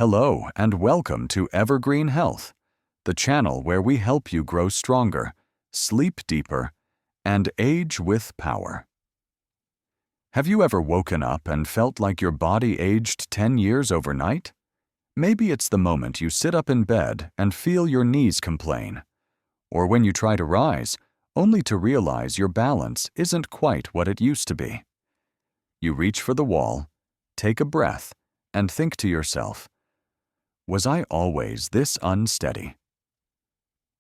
Hello and welcome to Evergreen Health, the channel where we help you grow stronger, sleep deeper, and age with power. Have you ever woken up and felt like your body aged 10 years overnight? Maybe it's the moment you sit up in bed and feel your knees complain, or when you try to rise, only to realize your balance isn't quite what it used to be. You reach for the wall, take a breath, and think to yourself, was I always this unsteady?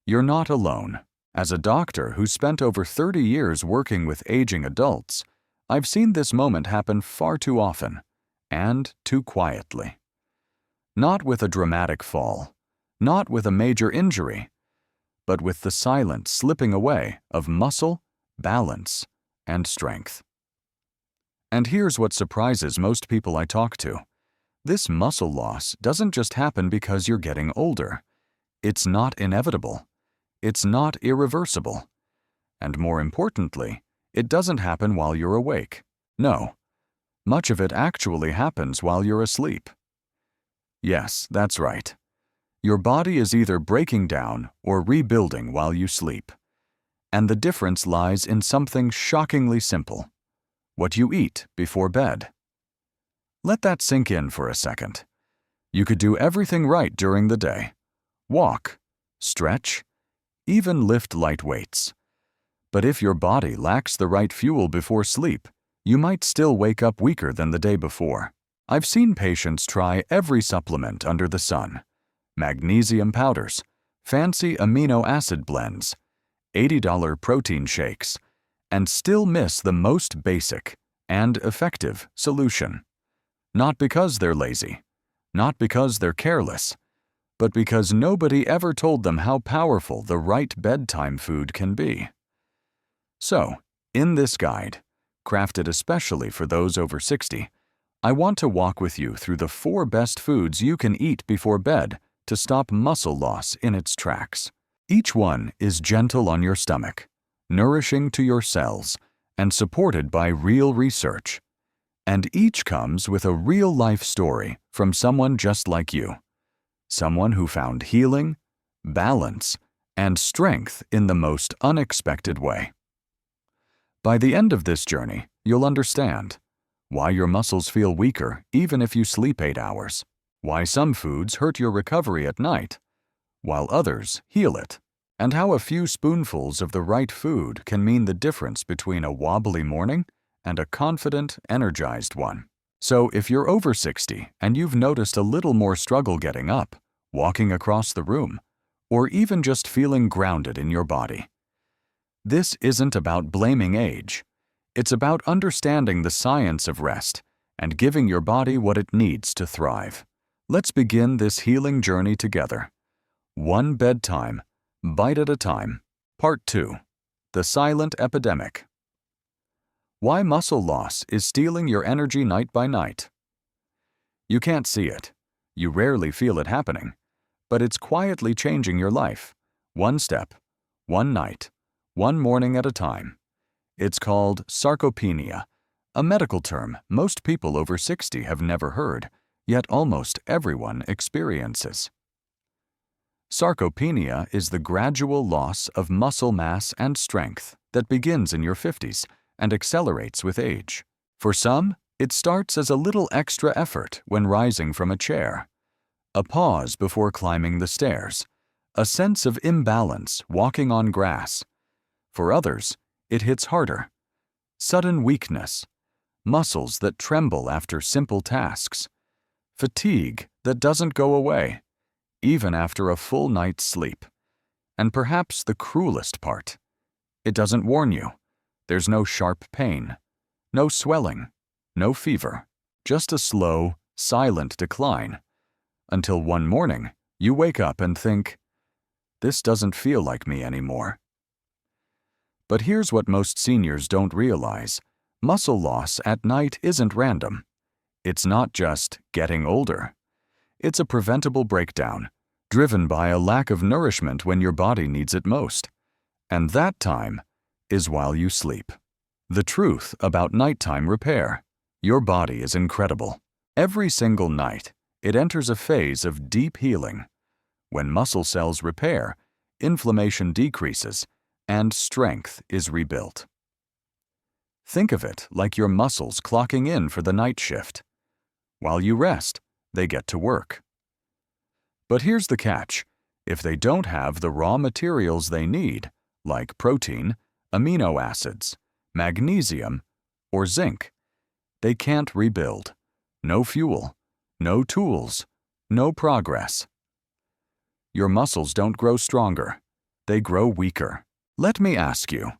You're not alone. As a doctor who spent over 30 years working with aging adults, I've seen this moment happen far too often, and too quietly. Not with a dramatic fall, not with a major injury, but with the silent slipping away of muscle, balance, and strength. And here's what surprises most people I talk to. This muscle loss doesn't just happen because you're getting older. It's not inevitable. It's not irreversible. And more importantly, it doesn't happen while you're awake. No, much of it actually happens while you're asleep. Yes, that's right. Your body is either breaking down or rebuilding while you sleep. And the difference lies in something shockingly simple: what you eat before bed. Let that sink in for a second. You could do everything right during the day. Walk, stretch, even lift light weights. But if your body lacks the right fuel before sleep, you might still wake up weaker than the day before. I've seen patients try every supplement under the sun: magnesium powders, fancy amino acid blends, $80 protein shakes, and still miss the most basic and effective solution. Not because they're lazy, not because they're careless, but because nobody ever told them how powerful the right bedtime food can be. So, in this guide, crafted especially for those over 60, I want to walk with you through the 4 best foods you can eat before bed to stop muscle loss in its tracks. Each one is gentle on your stomach, nourishing to your cells, and supported by real research. And each comes with a real-life story from someone just like you. Someone who found healing, balance, and strength in the most unexpected way. By the end of this journey, you'll understand why your muscles feel weaker even if you sleep 8 hours, why some foods hurt your recovery at night, while others heal it, and how a few spoonfuls of the right food can mean the difference between a wobbly morning and a confident, energized one. So if you're over 60 and you've noticed a little more struggle getting up, walking across the room, or even just feeling grounded in your body, this isn't about blaming age. It's about understanding the science of rest and giving your body what it needs to thrive. Let's begin this healing journey together. One bedtime, bite at a time. Part 2. The Silent Epidemic. Why muscle loss is stealing your energy night by night. You can't see it. You rarely feel it happening. But it's quietly changing your life. One step, one night, one morning at a time. It's called sarcopenia, a medical term most people over 60 have never heard, yet almost everyone experiences. Sarcopenia is the gradual loss of muscle mass and strength that begins in your 50s and accelerates with age. For some, it starts as a little extra effort when rising from a chair, a pause before climbing the stairs, a sense of imbalance walking on grass. For others, it hits harder: sudden weakness, muscles that tremble after simple tasks, fatigue that doesn't go away, even after a full night's sleep. And perhaps the cruelest part, it doesn't warn you. There's no sharp pain, no swelling, no fever, just a slow, silent decline, until one morning you wake up and think, this doesn't feel like me anymore. But here's what most seniors don't realize. Muscle loss at night isn't random. It's not just getting older. It's a preventable breakdown, driven by a lack of nourishment when your body needs it most. And that time is while you sleep. The truth about nighttime repair. Your body is incredible. Every single night, it enters a phase of deep healing. When muscle cells repair, inflammation decreases, and strength is rebuilt. Think of it like your muscles clocking in for the night shift. While you rest, they get to work. But here's the catch. If they don't have the raw materials they need, like protein, amino acids, magnesium, or zinc, they can't rebuild. No fuel, no tools, no progress. Your muscles don't grow stronger. They grow weaker. Let me ask you,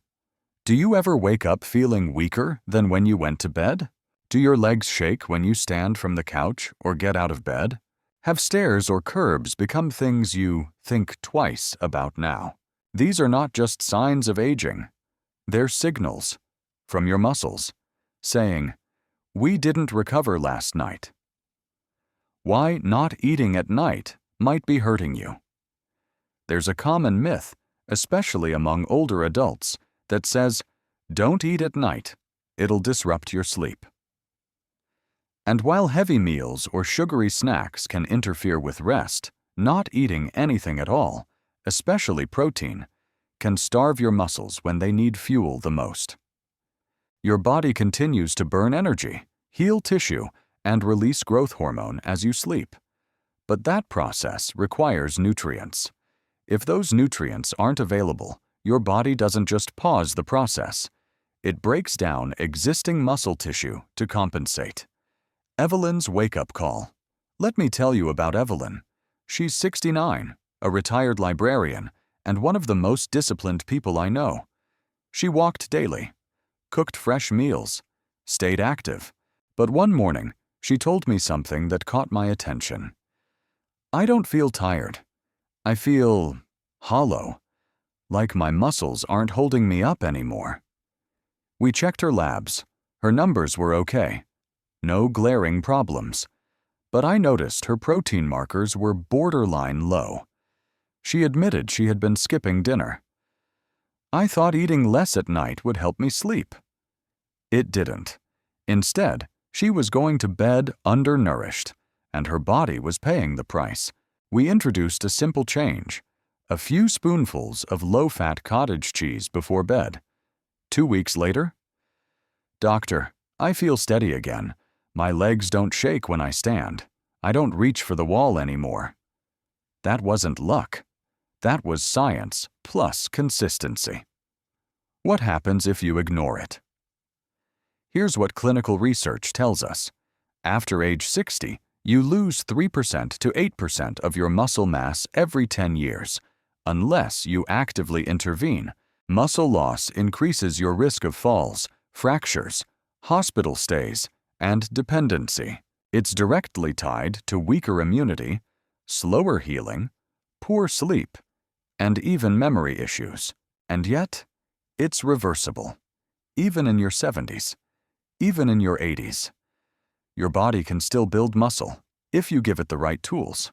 do you ever wake up feeling weaker than when you went to bed? Do your legs shake when you stand from the couch or get out of bed? Have stairs or curbs become things you think twice about now? These are not just signs of aging. They're signals from your muscles saying, "We didn't recover last night." Why not eating at night might be hurting you. There's a common myth, especially among older adults, that says, "Don't eat at night. It'll disrupt your sleep." And while heavy meals or sugary snacks can interfere with rest, not eating anything at all, especially protein, can starve your muscles when they need fuel the most. Your body continues to burn energy, heal tissue, and release growth hormone as you sleep. But that process requires nutrients. If those nutrients aren't available, your body doesn't just pause the process. It breaks down existing muscle tissue to compensate. Evelyn's wake-up call. Let me tell you about Evelyn. She's 69, a retired librarian, and one of the most disciplined people I know. She walked daily, cooked fresh meals, stayed active, but one morning, she told me something that caught my attention. "I don't feel tired. I feel hollow, like my muscles aren't holding me up anymore." We checked her labs. Her numbers were okay. No glaring problems. But I noticed her protein markers were borderline low. She admitted she had been skipping dinner. "I thought eating less at night would help me sleep." It didn't. Instead, she was going to bed undernourished, and her body was paying the price. We introduced a simple change: a few spoonfuls of low-fat cottage cheese before bed. 2 weeks later, "Doctor, I feel steady again. My legs don't shake when I stand. I don't reach for the wall anymore." That wasn't luck. That was science plus consistency. What happens if you ignore it? Here's what clinical research tells us. After age 60, you lose 3% to 8% of your muscle mass every 10 years. Unless you actively intervene, muscle loss increases your risk of falls, fractures, hospital stays, and dependency. It's directly tied to weaker immunity, slower healing, poor sleep, and even memory issues. And yet, it's reversible. Even in your 70s, even in your 80s. Your body can still build muscle if you give it the right tools.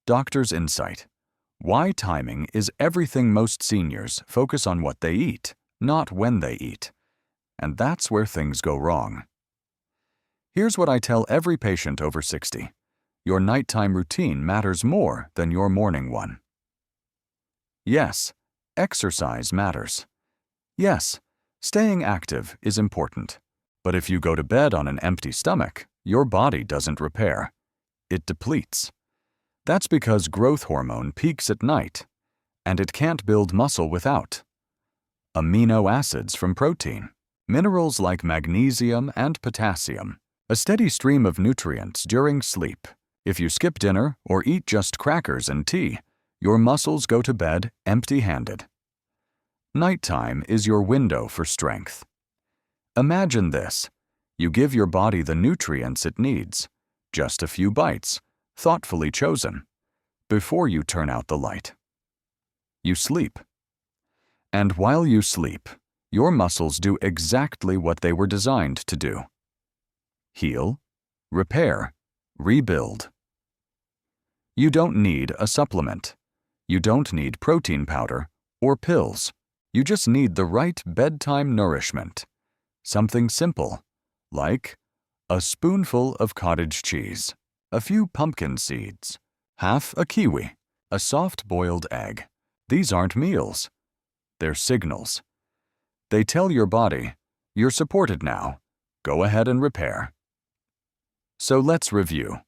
Doctor's insight. Why timing is everything. Most seniors focus on what they eat, not when they eat. And that's where things go wrong. Here's what I tell every patient over 60. Your nighttime routine matters more than your morning one. Yes, exercise matters. Yes, staying active is important. But if you go to bed on an empty stomach, your body doesn't repair. It depletes. That's because growth hormone peaks at night, and it can't build muscle without amino acids from protein, minerals like magnesium and potassium, a steady stream of nutrients during sleep. If you skip dinner or eat just crackers and tea, your muscles go to bed empty-handed. Nighttime is your window for strength. Imagine this. You give your body the nutrients it needs, just a few bites, thoughtfully chosen, before you turn out the light. You sleep. And while you sleep, your muscles do exactly what they were designed to do: heal, repair, rebuild. You don't need a supplement. You don't need protein powder or pills. You just need the right bedtime nourishment. Something simple, like a spoonful of cottage cheese. a few pumpkin seeds, half a kiwi, a soft-boiled egg. These aren't meals. They're signals. They tell your body, you're supported now. Go ahead and repair. So let's review.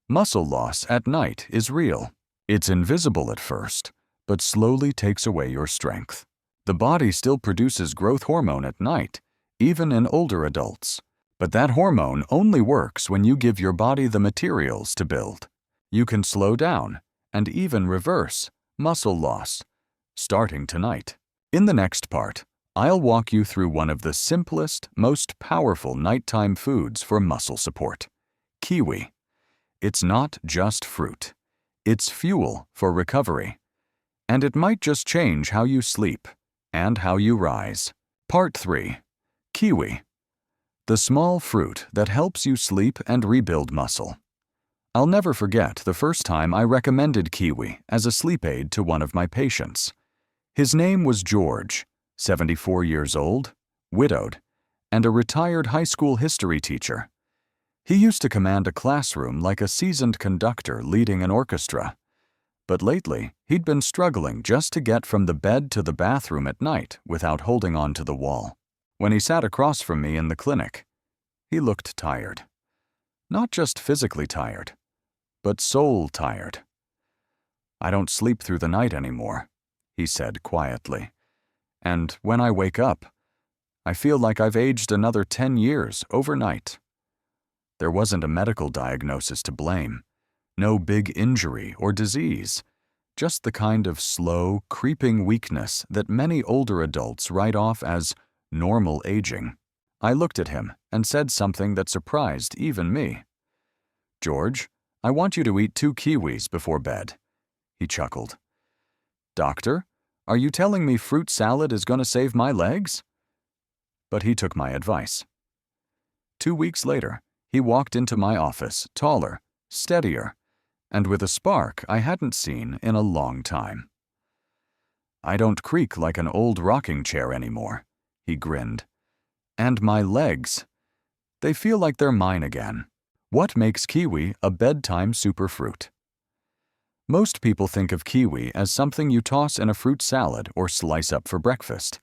Muscle loss at night is real. It's invisible at first, but slowly takes away your strength. The body still produces growth hormone at night, even in older adults. But that hormone only works when you give your body the materials to build. You can slow down and even reverse muscle loss, starting tonight. In the next part, I'll walk you through one of the simplest, most powerful nighttime foods for muscle support: kiwi. It's not just fruit. It's fuel for recovery. And it might just change how you sleep and how you rise. Part 3. Kiwi. The small fruit that helps you sleep and rebuild muscle. I'll never forget the first time I recommended kiwi as a sleep aid to one of my patients. His name was George, 74 years old, widowed, and a retired high school history teacher. He used to command a classroom like a seasoned conductor leading an orchestra. But lately, he'd been struggling just to get from the bed to the bathroom at night without holding on to the wall. When he sat across from me in the clinic, he looked tired. Not just physically tired, but soul tired. "I don't sleep through the night anymore," he said quietly. "And when I wake up, I feel like I've aged another 10 years overnight." There wasn't a medical diagnosis to blame. No big injury or disease. Just the kind of slow, creeping weakness that many older adults write off as normal aging. I looked at him and said something that surprised even me. "George, I want you to eat 2 kiwis before bed." He chuckled. "Doctor, are you telling me fruit salad is going to save my legs?" But he took my advice. 2 weeks later, he walked into my office, taller, steadier, and with a spark I hadn't seen in a long time. "I don't creak like an old rocking chair anymore," he grinned. "And my legs, they feel like they're mine again." What makes kiwi a bedtime superfruit? Most people think of kiwi as something you toss in a fruit salad or slice up for breakfast.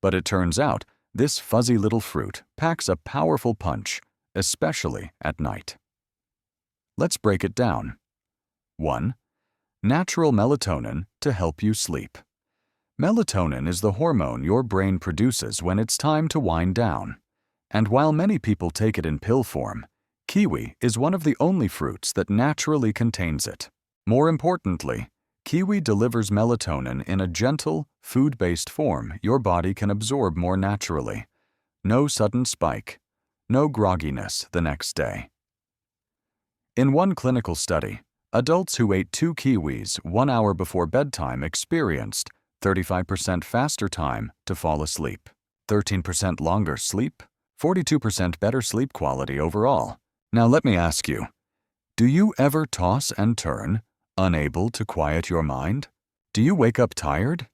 But it turns out this fuzzy little fruit packs a powerful punch, especially at night. Let's break it down. 1. Natural melatonin to help you sleep. Melatonin is the hormone your brain produces when it's time to wind down. And while many people take it in pill form, kiwi is one of the only fruits that naturally contains it. More importantly, kiwi delivers melatonin in a gentle, food-based form your body can absorb more naturally. No sudden spike, no grogginess the next day. In one clinical study, adults who ate 2 kiwis 1 hour before bedtime experienced 35% faster time to fall asleep, 13% longer sleep, 42% better sleep quality overall. Now let me ask you, do you ever toss and turn, unable to quiet your mind? Do you wake up tired,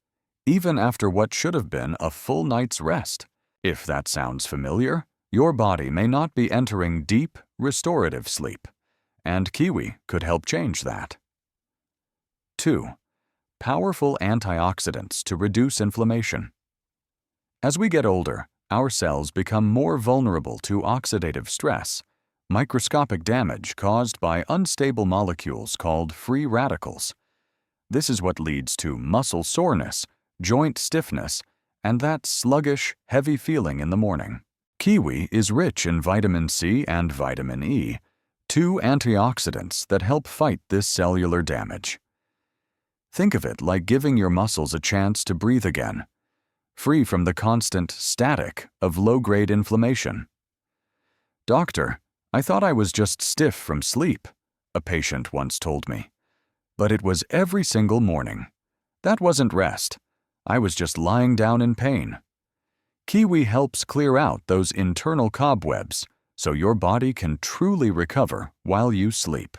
even after what should have been a full night's rest? If that sounds familiar, your body may not be entering deep, restorative sleep, and kiwi could help change that. 2. Powerful antioxidants to reduce inflammation. As we get older, our cells become more vulnerable to oxidative stress, microscopic damage caused by unstable molecules called free radicals. This is what leads to muscle soreness, joint stiffness, and that sluggish, heavy feeling in the morning. Kiwi is rich in vitamin C and vitamin E, 2 antioxidants that help fight this cellular damage. Think of it like giving your muscles a chance to breathe again, free from the constant static of low-grade inflammation. "Doctor, I thought I was just stiff from sleep," a patient once told me. "But it was every single morning. That wasn't rest. I was just lying down in pain." Kiwi helps clear out those internal cobwebs so your body can truly recover while you sleep.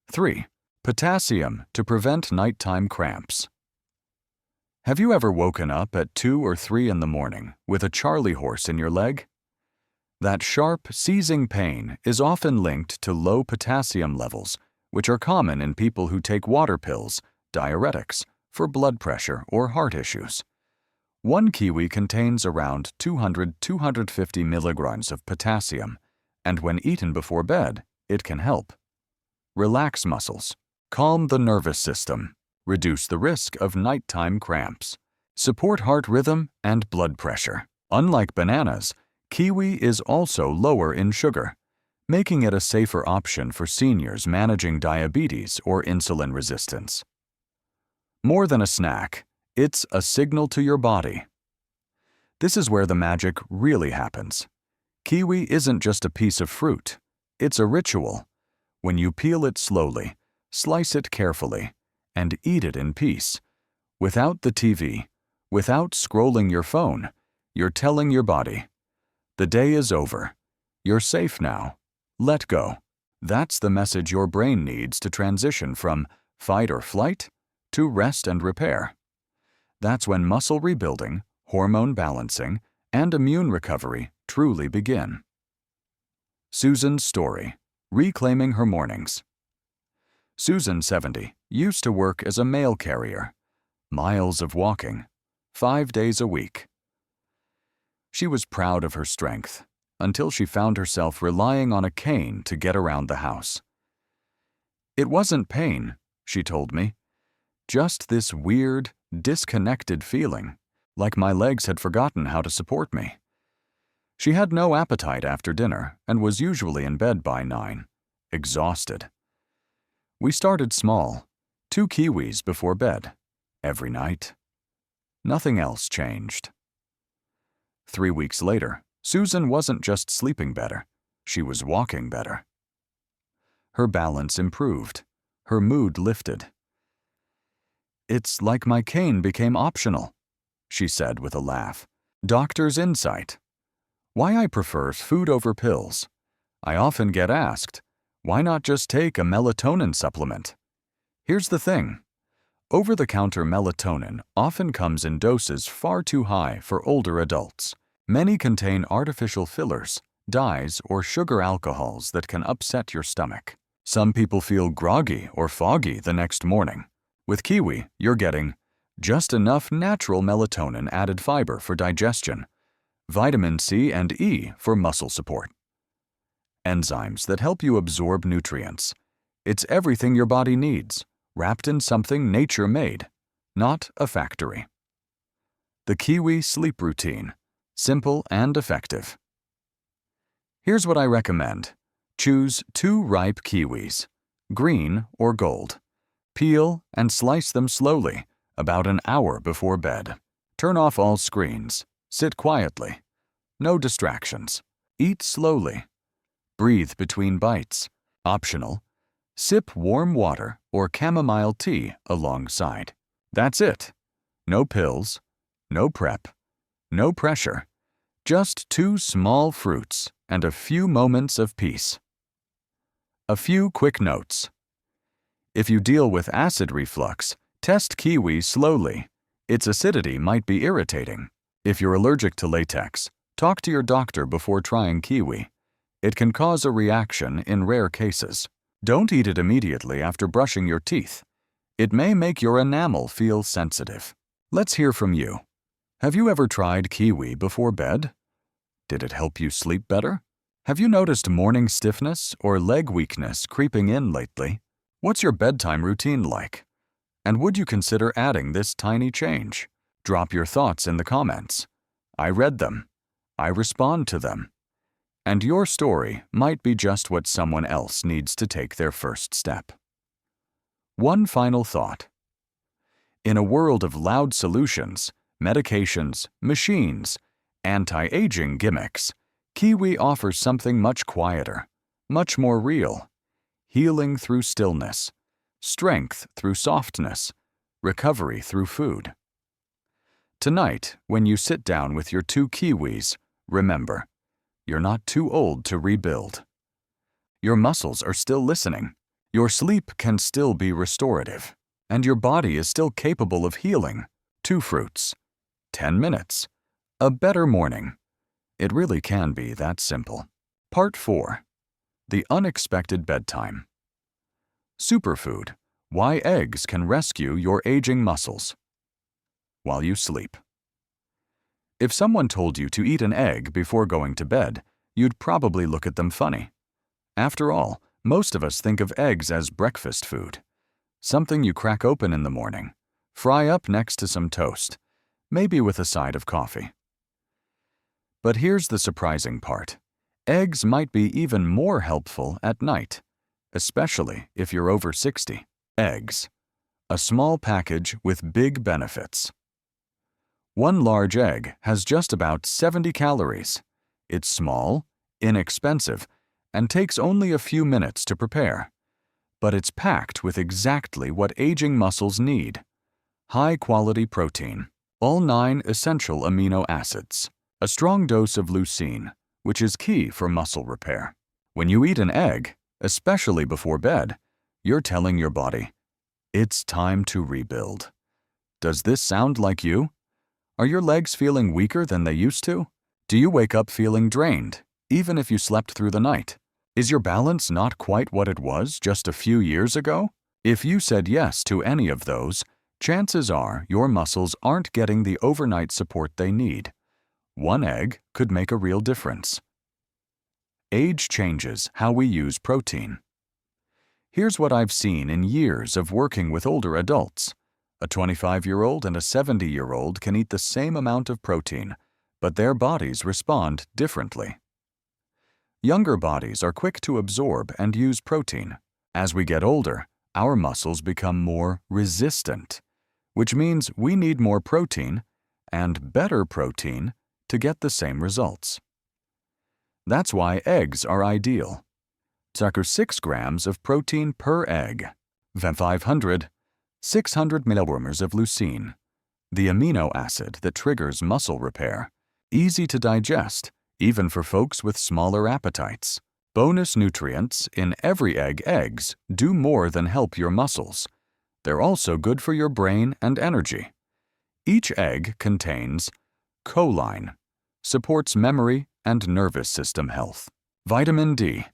3. Potassium to prevent nighttime cramps. Have you ever woken up at 2 or 3 in the morning with a Charlie horse in your leg? That sharp, seizing pain is often linked to low potassium levels, which are common in people who take water pills, diuretics, for blood pressure or heart issues. One kiwi contains around 200–250 milligrams of potassium, and when eaten before bed, it can help relax muscles, calm the nervous system, reduce the risk of nighttime cramps, support heart rhythm and blood pressure. Unlike bananas, kiwi is also lower in sugar, making it a safer option for seniors managing diabetes or insulin resistance. More than a snack, it's a signal to your body. This is where the magic really happens. Kiwi isn't just a piece of fruit, it's a ritual. When you peel it slowly, slice it carefully, and eat it in peace, without the TV, without scrolling your phone, you're telling your body, the day is over. You're safe now. Let go. That's the message your brain needs to transition from fight or flight to rest and repair. That's when muscle rebuilding, hormone balancing, and immune recovery truly begin. Susan's story, reclaiming her mornings. Susan, 70, used to work as a mail carrier. Miles of walking, 5 days a week. She was proud of her strength until she found herself relying on a cane to get around the house. It wasn't pain, she told me, just this weird, disconnected feeling, like my legs had forgotten how to support me. She had no appetite after dinner and was usually in bed by 9, exhausted. We started small, 2 kiwis before bed, every night. Nothing else changed. 3 weeks later, Susan wasn't just sleeping better, she was walking better. Her balance improved, her mood lifted. "It's like my cane became optional," she said with a laugh. "Doctor's insight. Why I prefer food over pills. I often get asked, why not just take a melatonin supplement? Here's the thing. Over-the-counter melatonin often comes in doses far too high for older adults. Many contain artificial fillers, dyes, or sugar alcohols that can upset your stomach. Some people feel groggy or foggy the next morning. With kiwi, you're getting just enough natural melatonin added fiber for digestion, vitamin C and E for muscle support, enzymes that help you absorb nutrients. It's everything your body needs, wrapped in something nature made, not a factory. The Kiwi Sleep Routine, simple and effective. Here's what I recommend. Choose 2 ripe kiwis, green or gold. Peel and slice them slowly, about an hour before bed. Turn off all screens. Sit quietly. No distractions. Eat slowly. Breathe between bites. Optional. Sip warm water or chamomile tea alongside. That's it. No pills, no prep, no pressure. Just 2 small fruits and a few moments of peace. A few quick notes. If you deal with acid reflux, test kiwi slowly. Its acidity might be irritating. If you're allergic to latex, talk to your doctor before trying kiwi. It can cause a reaction in rare cases. Don't eat it immediately after brushing your teeth. It may make your enamel feel sensitive. Let's hear from you. Have you ever tried kiwi before bed? Did it help you sleep better? Have you noticed morning stiffness or leg weakness creeping in lately? What's your bedtime routine like? And would you consider adding this tiny change? Drop your thoughts in the comments. I read them. I respond to them. And your story might be just what someone else needs to take their first step. One final thought. In a world of loud solutions, medications, machines, anti-aging gimmicks, kiwi offers something much quieter, much more real. Healing through stillness, strength through softness, recovery through food. Tonight, when you sit down with your 2 kiwis, remember, you're not too old to rebuild. Your muscles are still listening, your sleep can still be restorative, and your body is still capable of healing. 2 fruits, 10 minutes, a better morning. It really can be that simple. Part 4. The Unexpected Bedtime. Superfood: Why eggs can rescue your aging muscles. While you sleep. If someone told you to eat an egg before going to bed, you'd probably look at them funny. After all, most of us think of eggs as breakfast food. Something you crack open in the morning, fry up next to some toast, maybe with a side of coffee. But here's the surprising part. Eggs might be even more helpful at night, especially if you're over 60. Eggs. A small package with big benefits. One large egg has just about 70 calories. It's small, inexpensive, and takes only a few minutes to prepare. But it's packed with exactly what aging muscles need. High-quality protein, all 9 essential amino acids, a strong dose of leucine, which is key for muscle repair. When you eat an egg, especially before bed, you're telling your body, it's time to rebuild. Does this sound like you? Are your legs feeling weaker than they used to? Do you wake up feeling drained, even if you slept through the night? Is your balance not quite what it was just a few years ago? If you said yes to any of those, chances are your muscles aren't getting the overnight support they need. One egg could make a real difference. Age changes how we use protein. Here's what I've seen in years of working with older adults. A 25-year-old and a 70-year-old can eat the same amount of protein, but their bodies respond differently. Younger bodies are quick to absorb and use protein. As we get older, our muscles become more resistant, which means we need more protein and better protein to get the same results. That's why eggs are ideal. Circa 6 grams of protein per egg. 600 milligrams of leucine, the amino acid that triggers muscle repair. Easy to digest, even for folks with smaller appetites. Bonus nutrients in every egg. Eggs do more than help your muscles. They're also good for your brain and energy. Each egg contains choline, supports memory and nervous system health. Vitamin D,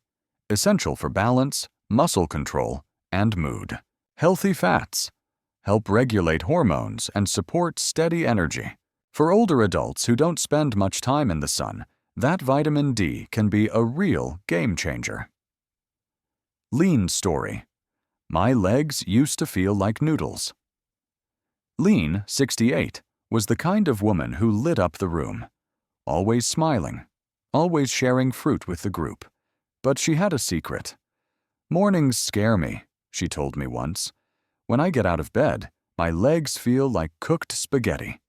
essential for balance, muscle control, and mood. Healthy fats, help regulate hormones and support steady energy. For older adults who don't spend much time in the sun, that vitamin D can be a real game changer. Lean story. My legs used to feel like noodles. Lean, 68, was the kind of woman who lit up the room. Always smiling, always sharing fruit with the group. But she had a secret. Mornings scare me, she told me once. When I get out of bed, my legs feel like cooked spaghetti.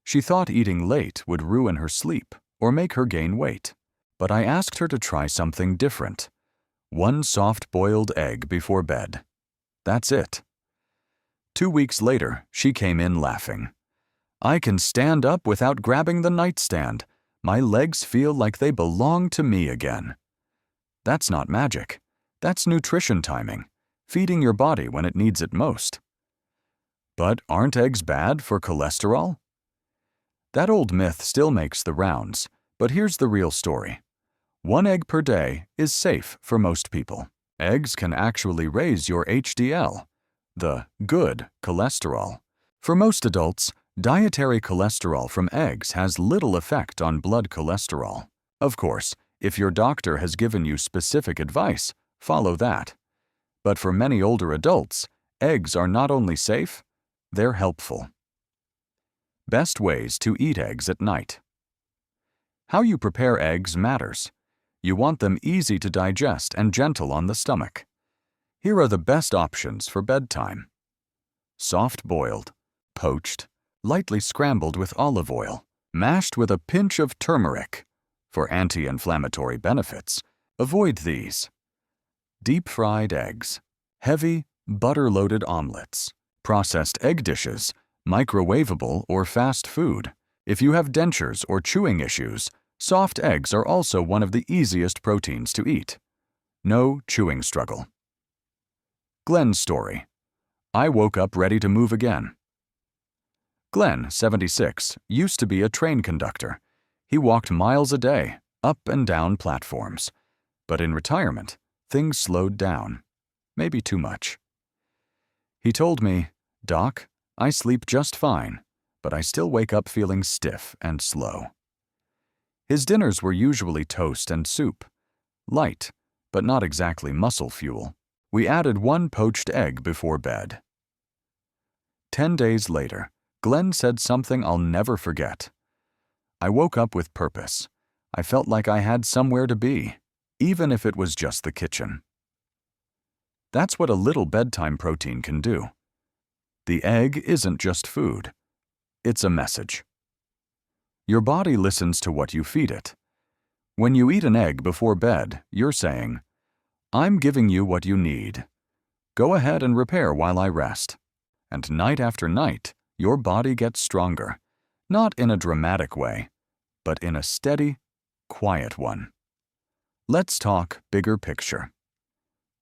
She thought eating late would ruin her sleep or make her gain weight. But I asked her to try something different. 1 soft-boiled egg before bed. That's it. 2 weeks later, she came in laughing. I can stand up without grabbing the nightstand. My legs feel like they belong to me again. That's not magic. That's nutrition timing, feeding your body when it needs it most. But aren't eggs bad for cholesterol? That old myth still makes the rounds, but here's the real story. 1 egg per day is safe for most people. Eggs can actually raise your HDL, the good cholesterol. For most adults, dietary cholesterol from eggs has little effect on blood cholesterol. Of course, if your doctor has given you specific advice, follow that. But for many older adults, eggs are not only safe, they're helpful. Best ways to eat eggs at night. How you prepare eggs matters. You want them easy to digest and gentle on the stomach. Here are the best options for bedtime. Soft-boiled, poached, lightly scrambled with olive oil, mashed with a pinch of turmeric. For anti-inflammatory benefits, avoid these. Deep-fried eggs, heavy, butter-loaded omelets, processed egg dishes, microwavable or fast food. If you have dentures or chewing issues, soft eggs are also one of the easiest proteins to eat. No chewing struggle. Glenn's story. I woke up ready to move again. Glenn, 76, used to be a train conductor. He walked miles a day, up and down platforms. But in retirement, things slowed down. Maybe too much. He told me, "Doc, I sleep just fine, but I still wake up feeling stiff and slow." His dinners were usually toast and soup. Light, but not exactly muscle fuel. We added one poached egg before bed. 10 days later, Glenn said something I'll never forget. "I woke up with purpose. I felt like I had somewhere to be, even if it was just the kitchen." That's what a little bedtime protein can do. The egg isn't just food. It's a message. Your body listens to what you feed it. When you eat an egg before bed, you're saying, "I'm giving you what you need. Go ahead and repair while I rest." And night after night, your body gets stronger. Not in a dramatic way, but in a steady, quiet one. Let's talk bigger picture.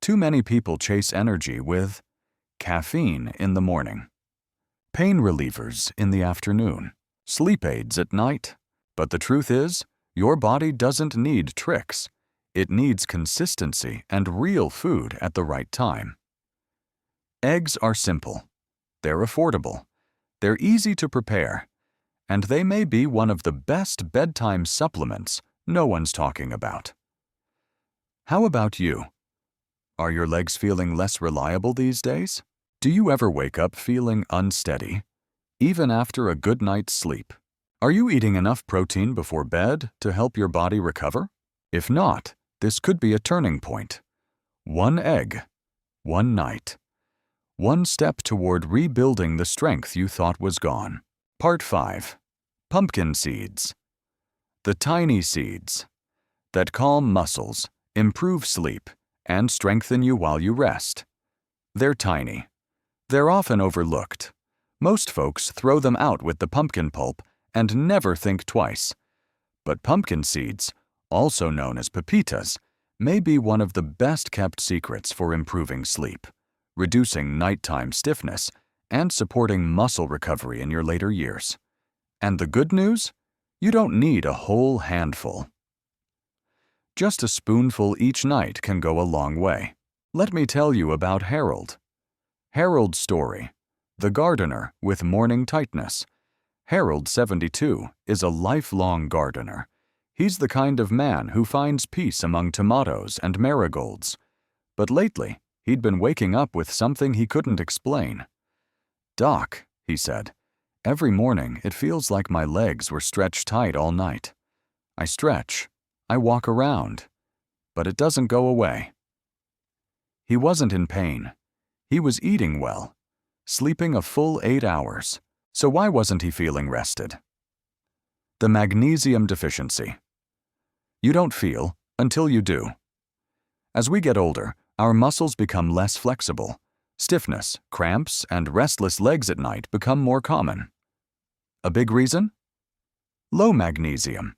Too many people chase energy with caffeine in the morning, pain relievers in the afternoon, sleep aids at night. But the truth is, your body doesn't need tricks. It needs consistency and real food at the right time. Eggs are simple. They're affordable. They're easy to prepare. And they may be one of the best bedtime supplements no one's talking about. How about you? Are your legs feeling less reliable these days? Do you ever wake up feeling unsteady, even after a good night's sleep? Are you eating enough protein before bed to help your body recover? If not, this could be a turning point. One egg, one night. One step toward rebuilding the strength you thought was gone. Part 5. Pumpkin seeds. The tiny seeds that calm muscles, improve sleep, and strengthen you while you rest. They're tiny. They're often overlooked. Most folks throw them out with the pumpkin pulp and never think twice. But pumpkin seeds, also known as pepitas, may be one of the best-kept secrets for improving sleep, reducing nighttime stiffness, and supporting muscle recovery in your later years. And the good news? You don't need a whole handful. Just a spoonful each night can go a long way. Let me tell you about Harold. Harold's story, the gardener with morning tightness. Harold, 72, is a lifelong gardener. He's the kind of man who finds peace among tomatoes and marigolds. But lately, he'd been waking up with something he couldn't explain. "Doc," he said, "every morning it feels like my legs were stretched tight all night. I stretch, I walk around, but it doesn't go away." He wasn't in pain. He was eating well, sleeping a full 8 hours. So why wasn't he feeling rested? The magnesium deficiency. You don't feel until you do. As we get older, our muscles become less flexible. Stiffness, cramps, and restless legs at night become more common. A big reason? Low magnesium.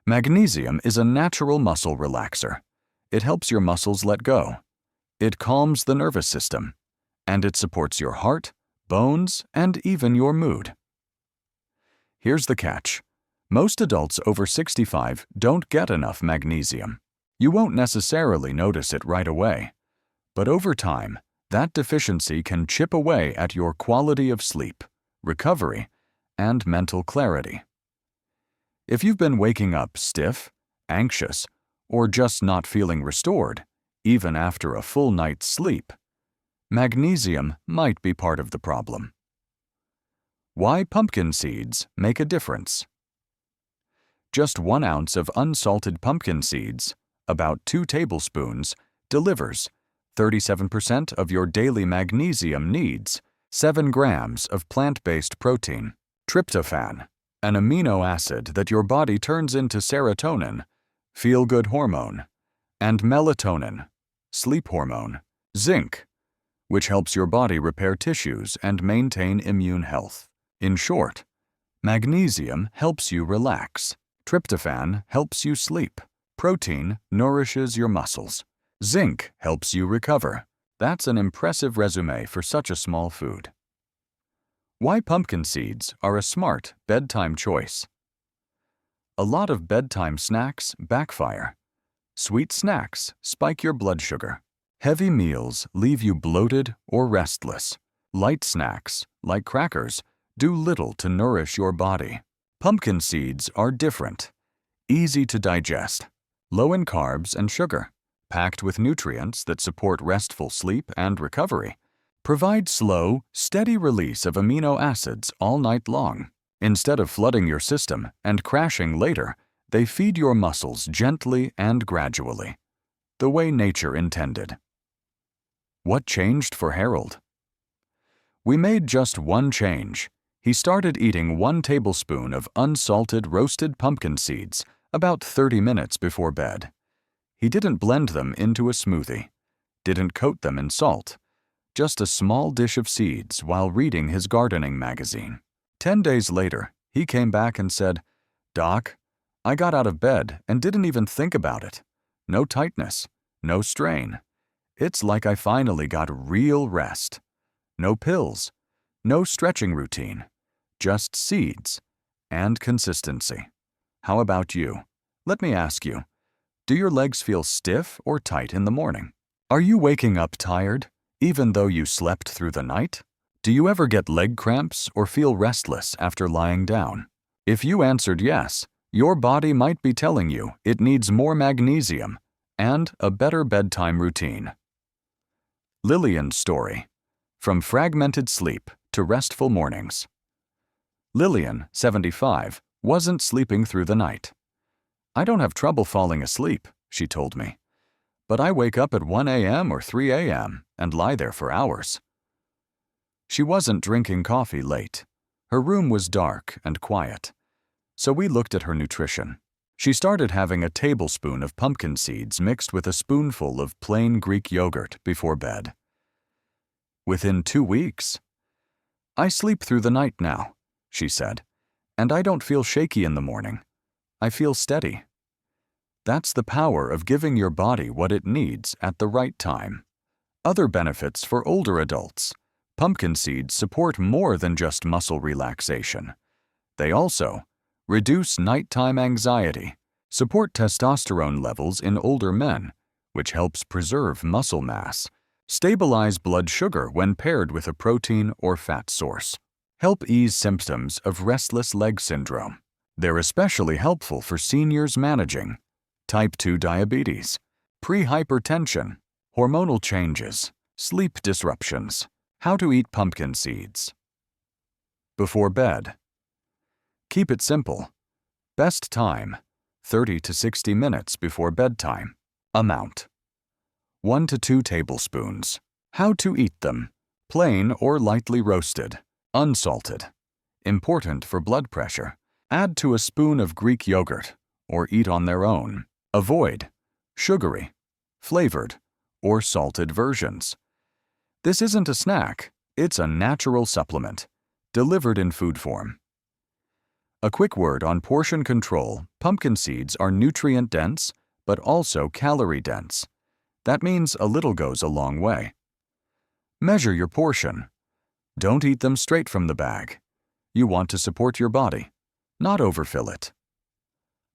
Magnesium is a natural muscle relaxer. It helps your muscles let go. It calms the nervous system. And it supports your heart, bones, and even your mood. Here's the catch. Most adults over 65 don't get enough magnesium. You won't necessarily notice it right away. But over time, that deficiency can chip away at your quality of sleep, recovery, and mental clarity. If you've been waking up stiff, anxious, or just not feeling restored, even after a full night's sleep, magnesium might be part of the problem. Why pumpkin seeds make a difference. Just 1 ounce of unsalted pumpkin seeds, about 2 tablespoons, delivers 37% of your daily magnesium needs, 7 grams of plant-based protein, tryptophan, an amino acid that your body turns into serotonin, feel-good hormone, and melatonin, sleep hormone, zinc, which helps your body repair tissues and maintain immune health. In short, magnesium helps you relax. Tryptophan helps you sleep. Protein nourishes your muscles. Zinc helps you recover. That's an impressive resume for such a small food. Why pumpkin seeds are a smart bedtime choice. A lot of bedtime snacks backfire. Sweet snacks spike your blood sugar. Heavy meals leave you bloated or restless. Light snacks, like crackers, do little to nourish your body. Pumpkin seeds are different. Easy to digest. Low in carbs and sugar. Packed with nutrients that support restful sleep and recovery. Provide slow, steady release of amino acids all night long. Instead of flooding your system and crashing later, they feed your muscles gently and gradually, the way nature intended. What changed for Harold? We made just one change. He started eating 1 tablespoon of unsalted roasted pumpkin seeds about 30 minutes before bed. He didn't blend them into a smoothie, didn't coat them in salt, just a small dish of seeds while reading his gardening magazine. 10 days later, he came back and said, "Doc, I got out of bed and didn't even think about it. No tightness, no strain. It's like I finally got real rest. No pills, no stretching routine, just seeds and consistency." How about you? Let me ask you, do your legs feel stiff or tight in the morning? Are you waking up tired, even though you slept through the night? Do you ever get leg cramps or feel restless after lying down? If you answered yes, your body might be telling you it needs more magnesium and a better bedtime routine. Lillian's story. From fragmented sleep to restful mornings. Lillian, 75, wasn't sleeping through the night. "I don't have trouble falling asleep," she told me, "but I wake up at 1 a.m. or 3 a.m. and lie there for hours." She wasn't drinking coffee late. Her room was dark and quiet. So we looked at her nutrition. She started having a tablespoon of pumpkin seeds mixed with a spoonful of plain Greek yogurt before bed. Within 2 weeks, "I sleep through the night now," she said, "and I don't feel shaky in the morning. I feel steady." That's the power of giving your body what it needs at the right time. Other benefits for older adults. Pumpkin seeds support more than just muscle relaxation. They also reduce nighttime anxiety, support testosterone levels in older men, which helps preserve muscle mass, stabilize blood sugar when paired with a protein or fat source, help ease symptoms of restless leg syndrome. They're especially helpful for seniors managing type 2 diabetes, pre-hypertension, hormonal changes, sleep disruptions. How to eat pumpkin seeds. Before bed. Keep it simple. Best time, 30 to 60 minutes before bedtime. Amount, 1 to 2 tablespoons. How to eat them. Plain or lightly roasted. Unsalted. Important for blood pressure. Add to a spoon of Greek yogurt or eat on their own. Avoid sugary, flavored, or salted versions. This isn't a snack, it's a natural supplement, delivered in food form. A quick word on portion control. Pumpkin seeds are nutrient-dense, but also calorie-dense. That means a little goes a long way. Measure your portion. Don't eat them straight from the bag. You want to support your body, not overfill it.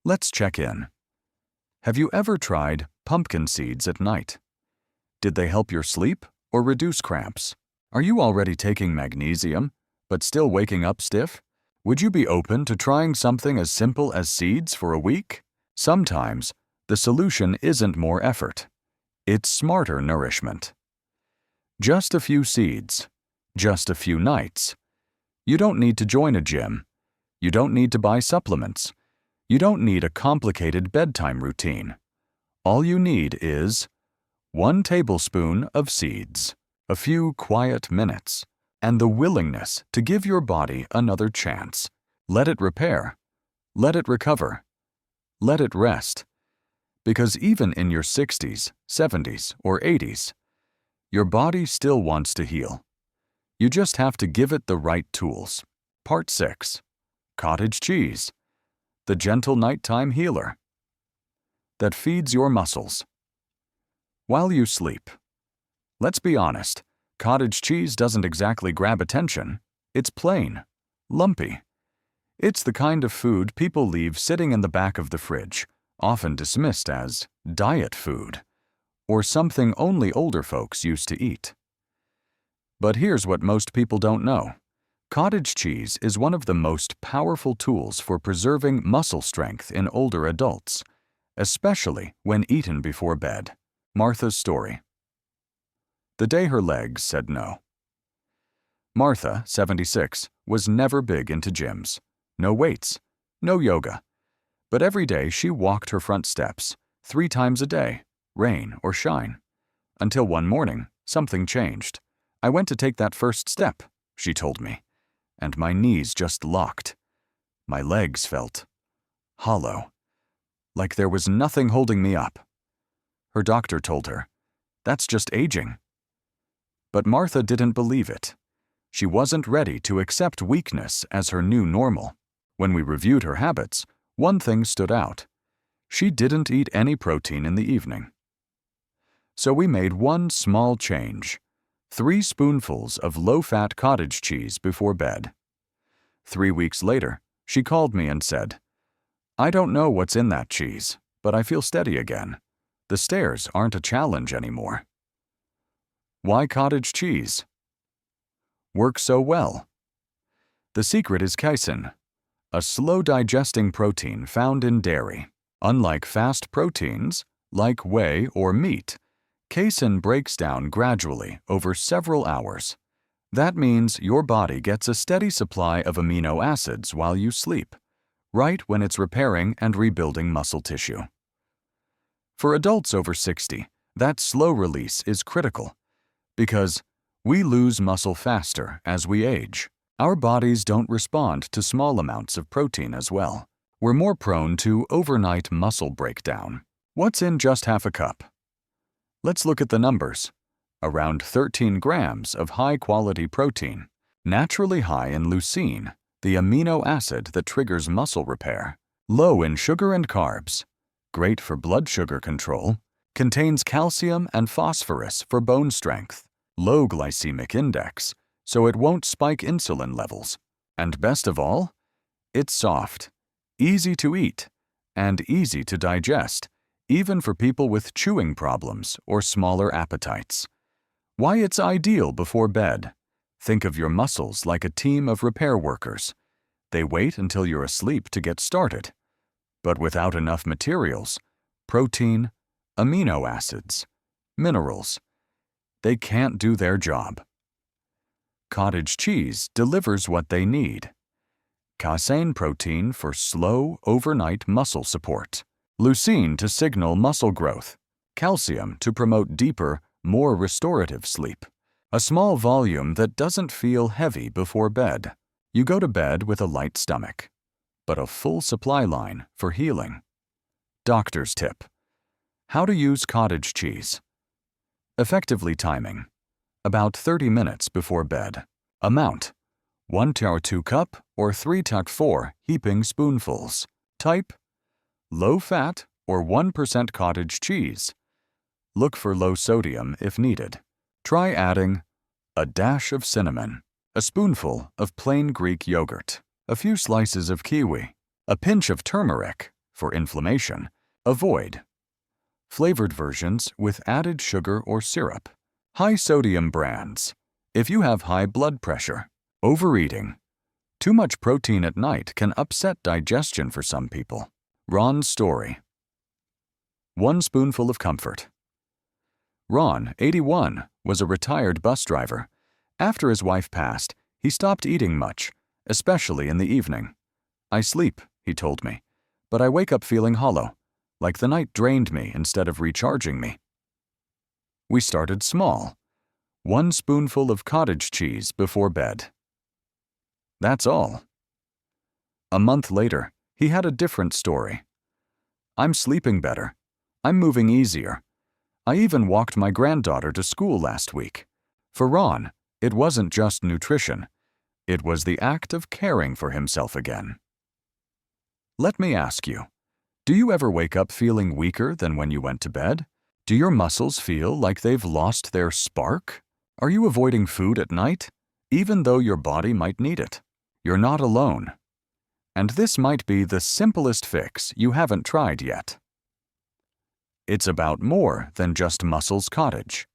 Let's check in. Have you ever tried pumpkin seeds at night? Did they help your sleep or reduce cramps? Are you already taking magnesium, but still waking up stiff? Would you be open to trying something as simple as seeds for a week? Sometimes, the solution isn't more effort. It's smarter nourishment. Just a few seeds. Just a few nights. You don't need to join a gym. You don't need to buy supplements. You don't need a complicated bedtime routine. All you need is 1 tablespoon of seeds, a few quiet minutes, and the willingness to give your body another chance. Let it repair. Let it recover. Let it rest. Because even in your 60s, 70s, or 80s, your body still wants to heal. You just have to give it the right tools. Part 6. Cottage cheese. The gentle nighttime healer that feeds your muscles while you sleep. Let's be honest, cottage cheese doesn't exactly grab attention. It's plain, lumpy. It's the kind of food people leave sitting in the back of the fridge, often dismissed as diet food, or something only older folks used to eat. But here's what most people don't know. Cottage cheese is one of the most powerful tools for preserving muscle strength in older adults, especially when eaten before bed. Martha's story. The day her legs said no. Martha, 76, was never big into gyms. No weights, no yoga. But every day she walked her front steps, 3 times a day, rain or shine. Until one morning, something changed. I went to take that first step, she told me, and my knees just locked. My legs felt hollow, like there was nothing holding me up. Her doctor told her, "That's just aging." But Martha didn't believe it. She wasn't ready to accept weakness as her new normal. When we reviewed her habits, one thing stood out. She didn't eat any protein in the evening. So we made one small change: 3 spoonfuls of low-fat cottage cheese before bed. 3 weeks later, she called me and said, "I don't know what's in that cheese, but I feel steady again. The stairs aren't a challenge anymore." Why cottage cheese works so well? The secret is casein, a slow-digesting protein found in dairy. Unlike fast proteins, like whey or meat, casein breaks down gradually over several hours. That means your body gets a steady supply of amino acids while you sleep, right when it's repairing and rebuilding muscle tissue. For adults over 60, that slow release is critical because we lose muscle faster as we age. Our bodies don't respond to small amounts of protein as well. We're more prone to overnight muscle breakdown. What's in just half a cup? Let's look at the numbers. Around 13 grams of high-quality protein, naturally high in leucine, the amino acid that triggers muscle repair. Low in sugar and carbs, great for blood sugar control, contains calcium and phosphorus for bone strength. Low glycemic index, so it won't spike insulin levels. And best of all, it's soft, easy to eat, and easy to digest, even for people with chewing problems or smaller appetites. Why it's ideal before bed. Think of your muscles like a team of repair workers. They wait until you're asleep to get started. But without enough materials, protein, amino acids, minerals, they can't do their job. Cottage cheese delivers what they need. Casein protein for slow, overnight muscle support. Leucine to signal muscle growth. Calcium to promote deeper, more restorative sleep. A small volume that doesn't feel heavy before bed. You go to bed with a light stomach, but a full supply line for healing. Doctor's tip: how to use cottage cheese. Effectively timing: about 30 minutes before bed. Amount: 1-2 cup or 3-4 heaping spoonfuls. Type: low fat or 1% cottage cheese. Look for low sodium if needed. Try adding a dash of cinnamon, a spoonful of plain Greek yogurt, a few slices of kiwi, a pinch of turmeric for inflammation. Avoid flavored versions with added sugar or syrup. High sodium brands if you have high blood pressure. Overeating: too much protein at night can upset digestion for some people. Ron's story. 1 spoonful of comfort. Ron, 81, was a retired bus driver. After his wife passed, he stopped eating much, especially in the evening. "I sleep," he told me, "but I wake up feeling hollow, like the night drained me instead of recharging me." We started small. 1 spoonful of cottage cheese before bed. That's all. A month later, he had a different story. "I'm sleeping better. I'm moving easier. I even walked my granddaughter to school last week." For Ron, it wasn't just nutrition. It was the act of caring for himself again. Let me ask you, do you ever wake up feeling weaker than when you went to bed? Do your muscles feel like they've lost their spark? Are you avoiding food at night, even though your body might need it? You're not alone. And this might be the simplest fix you haven't tried yet. It's about more than just Muscles Cottage.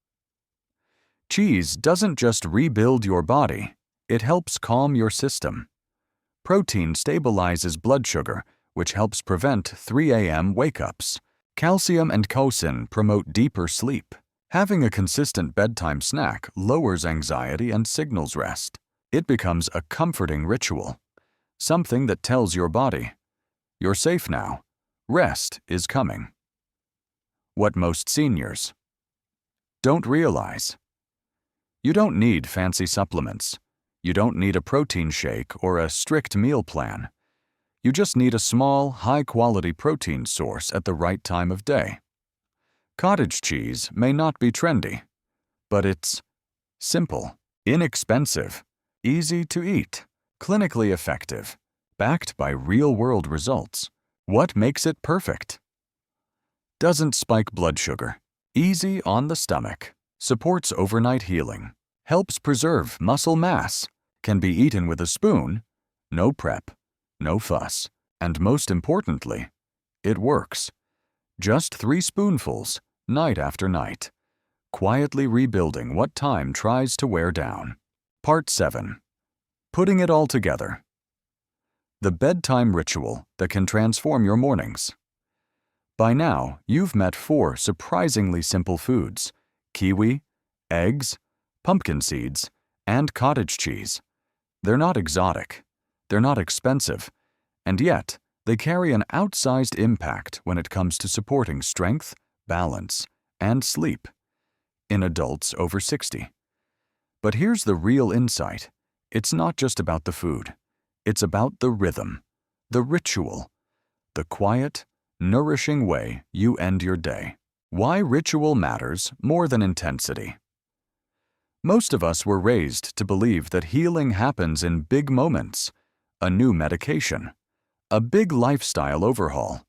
Cheese doesn't just rebuild your body, it helps calm your system. Protein stabilizes blood sugar, which helps prevent 3 a.m. wake-ups. Calcium and cousin promote deeper sleep. Having a consistent bedtime snack lowers anxiety and signals rest. It becomes a comforting ritual, something that tells your body, "You're safe now. Rest is coming." What most seniors don't realize. You don't need fancy supplements. You don't need a protein shake or a strict meal plan. You just need a small, high-quality protein source at the right time of day. Cottage cheese may not be trendy, but it's simple, inexpensive, easy to eat, clinically effective, backed by real-world results. What makes it perfect? Doesn't spike blood sugar, easy on the stomach, supports overnight healing, helps preserve muscle mass, can be eaten with a spoon, no prep, no fuss, and most importantly, it works. Just 3 spoonfuls, night after night, quietly rebuilding what time tries to wear down. Part 7. Putting it all together. The bedtime ritual that can transform your mornings. By now, you've met 4 surprisingly simple foods: kiwi, eggs, pumpkin seeds, and cottage cheese. They're not exotic, they're not expensive, and yet they carry an outsized impact when it comes to supporting strength, balance, and sleep in adults over 60. But here's the real insight. It's not just about the food. It's about the rhythm, the ritual, the quiet, nourishing way you end your day. Why ritual matters more than intensity. Most of us were raised to believe that healing happens in big moments: a new medication, a big lifestyle overhaul,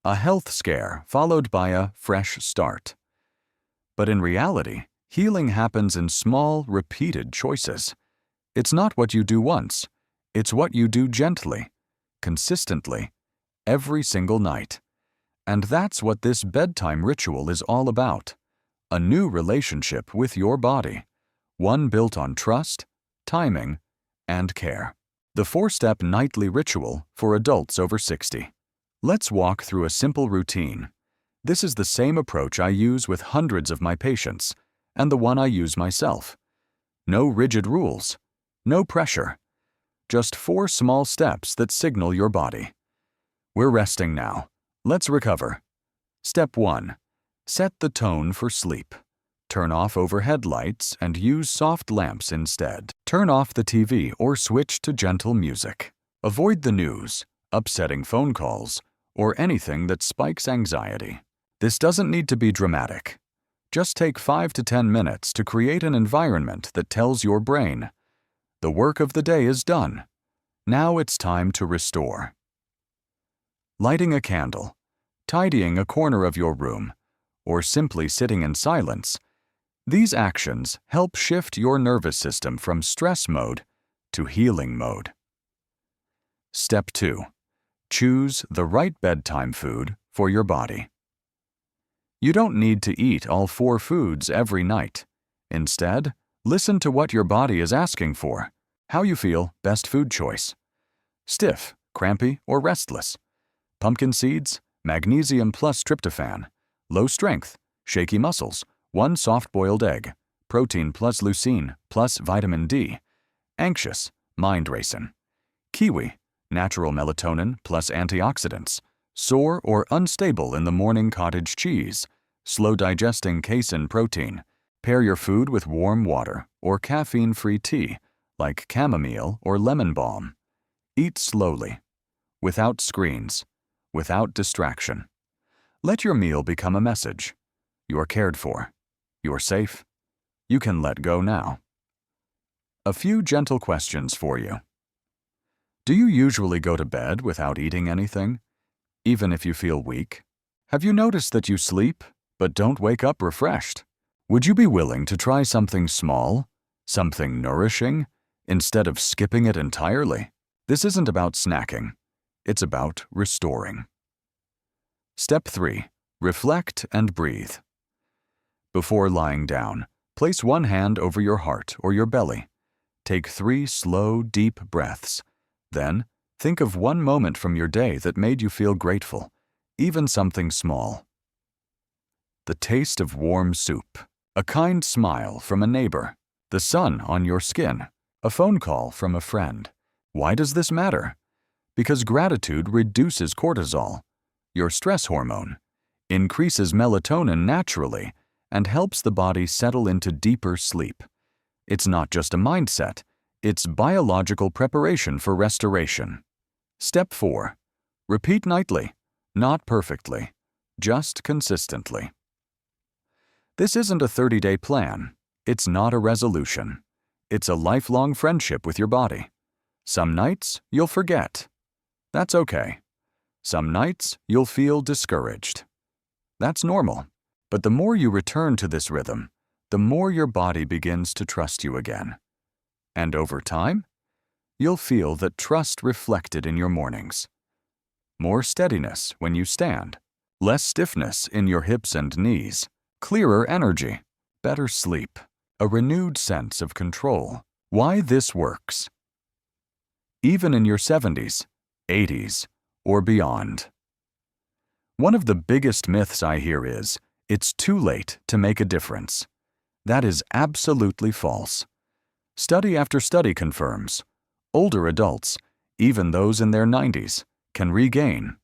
a health scare followed by a fresh start. But in reality, healing happens in small, repeated choices. It's not what you do once, it's what you do gently, consistently, every single night. And that's what this bedtime ritual is all about: a new relationship with your body, one built on trust, timing, and care. The 4-step nightly ritual for adults over 60. Let's walk through a simple routine. This is the same approach I use with hundreds of my patients, and the one I use myself. No rigid rules, no pressure, just 4 small steps that signal your body: we're resting now. Let's recover. Step 1. Set the tone for sleep. Turn off overhead lights and use soft lamps instead. Turn off the TV or switch to gentle music. Avoid the news, upsetting phone calls, or anything that spikes anxiety. This doesn't need to be dramatic. Just take 5 to 10 minutes to create an environment that tells your brain, the work of the day is done. Now it's time to restore. Lighting a candle, tidying a corner of your room, or simply sitting in silence, these actions help shift your nervous system from stress mode to healing mode. Step 2. Choose the right bedtime food for your body. You don't need to eat all 4 foods every night. Instead, listen to what your body is asking for. How you feel, best food choice. Stiff, crampy, or restless. Pumpkin seeds, magnesium plus tryptophan. Low strength, shaky muscles, 1 soft-boiled egg. Protein plus leucine plus vitamin D. Anxious, mind racing. Kiwi, natural melatonin plus antioxidants. Sore or unstable in the morning cottage cheese. Slow digesting casein protein. Pair your food with warm water or caffeine-free tea, like chamomile or lemon balm. Eat slowly, without screens, without distraction. Let your meal become a message. You're cared for. You're safe. You can let go now. A few gentle questions for you. Do you usually go to bed without eating anything, even if you feel weak? Have you noticed that you sleep, but don't wake up refreshed? Would you be willing to try something small, something nourishing, instead of skipping it entirely? This isn't about snacking. It's about restoring. Step 3. Reflect and breathe. Before lying down, place one hand over your heart or your belly. Take 3 slow, deep breaths. Then, think of one moment from your day that made you feel grateful, even something small. The taste of warm soup, a kind smile from a neighbor, the sun on your skin, a phone call from a friend. Why does this matter? Because gratitude reduces cortisol, your stress hormone, increases melatonin naturally, and helps the body settle into deeper sleep. It's not just a mindset, it's biological preparation for restoration. Step 4. Repeat nightly, not perfectly, just consistently. This isn't a 30-day plan. It's not a resolution. It's a lifelong friendship with your body. Some nights you'll forget. That's okay. Some nights you'll feel discouraged. That's normal. But the more you return to this rhythm, the more your body begins to trust you again. And over time, you'll feel that trust reflected in your mornings. More steadiness when you stand, less stiffness in your hips and knees, clearer energy, better sleep, a renewed sense of control. Why this works? Even in your 70s, 80s, or beyond. One of the biggest myths I hear is, it's too late to make a difference. That is absolutely false. Study after study confirms, older adults, even those in their 90s, can regain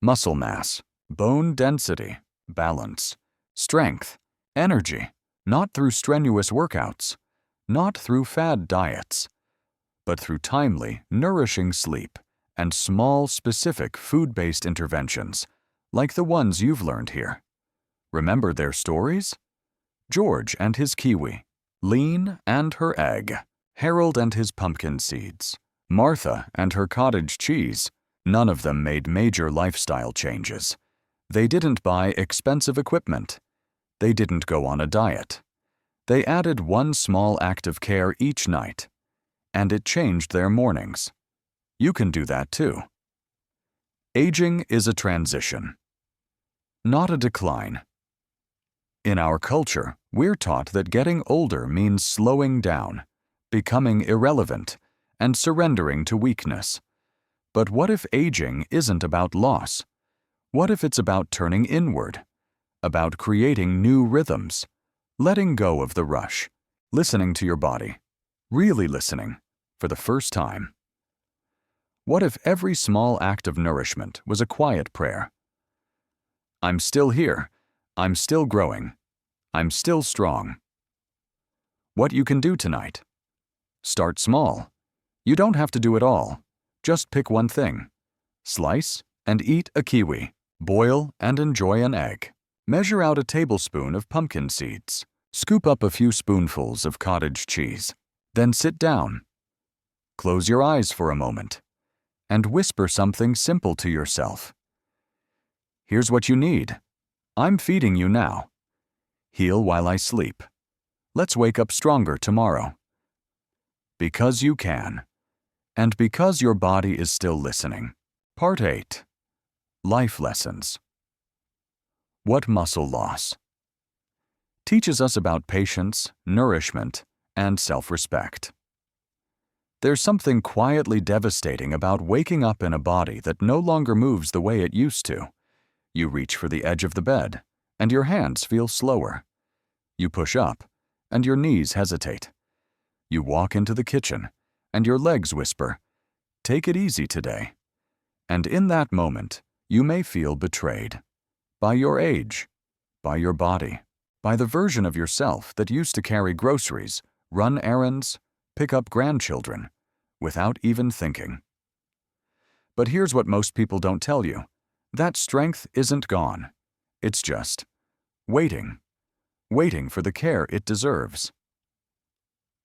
muscle mass, bone density, balance, strength, energy, not through strenuous workouts, not through fad diets, but through timely, nourishing sleep and small, specific food-based interventions, like the ones you've learned here. Remember their stories? George and his kiwi, Lean and her egg, Harold and his pumpkin seeds, Martha and her cottage cheese. None of them made major lifestyle changes. They didn't buy expensive equipment. They didn't go on a diet. They added one small act of care each night, and it changed their mornings. You can do that too. Aging is a transition, not a decline. In our culture, we're taught that getting older means slowing down, becoming irrelevant, and surrendering to weakness. But what if aging isn't about loss? What if it's about turning inward, about creating new rhythms, letting go of the rush, listening to your body, really listening, for the first time? What if every small act of nourishment was a quiet prayer? I'm still here. I'm still growing. I'm still strong. What you can do tonight? Start small. You don't have to do it all. Just pick one thing. Slice and eat a kiwi. Boil and enjoy an egg. Measure out a tablespoon of pumpkin seeds. Scoop up a few spoonfuls of cottage cheese. Then sit down. Close your eyes for a moment and whisper something simple to yourself. Here's what you need. I'm feeding you now. Heal while I sleep. Let's wake up stronger tomorrow. Because you can. And because your body is still listening. Part 8. Life Lessons. What muscle loss teaches us about patience, nourishment, and self-respect. There's something quietly devastating about waking up in a body that no longer moves the way it used to. You reach for the edge of the bed, and your hands feel slower. You push up, and your knees hesitate. You walk into the kitchen, and your legs whisper, "Take it easy today." And in that moment, you may feel betrayed. By your age, by your body, by the version of yourself that used to carry groceries, run errands, pick up grandchildren, without even thinking. But here's what most people don't tell you. That strength isn't gone. It's just waiting for the care it deserves.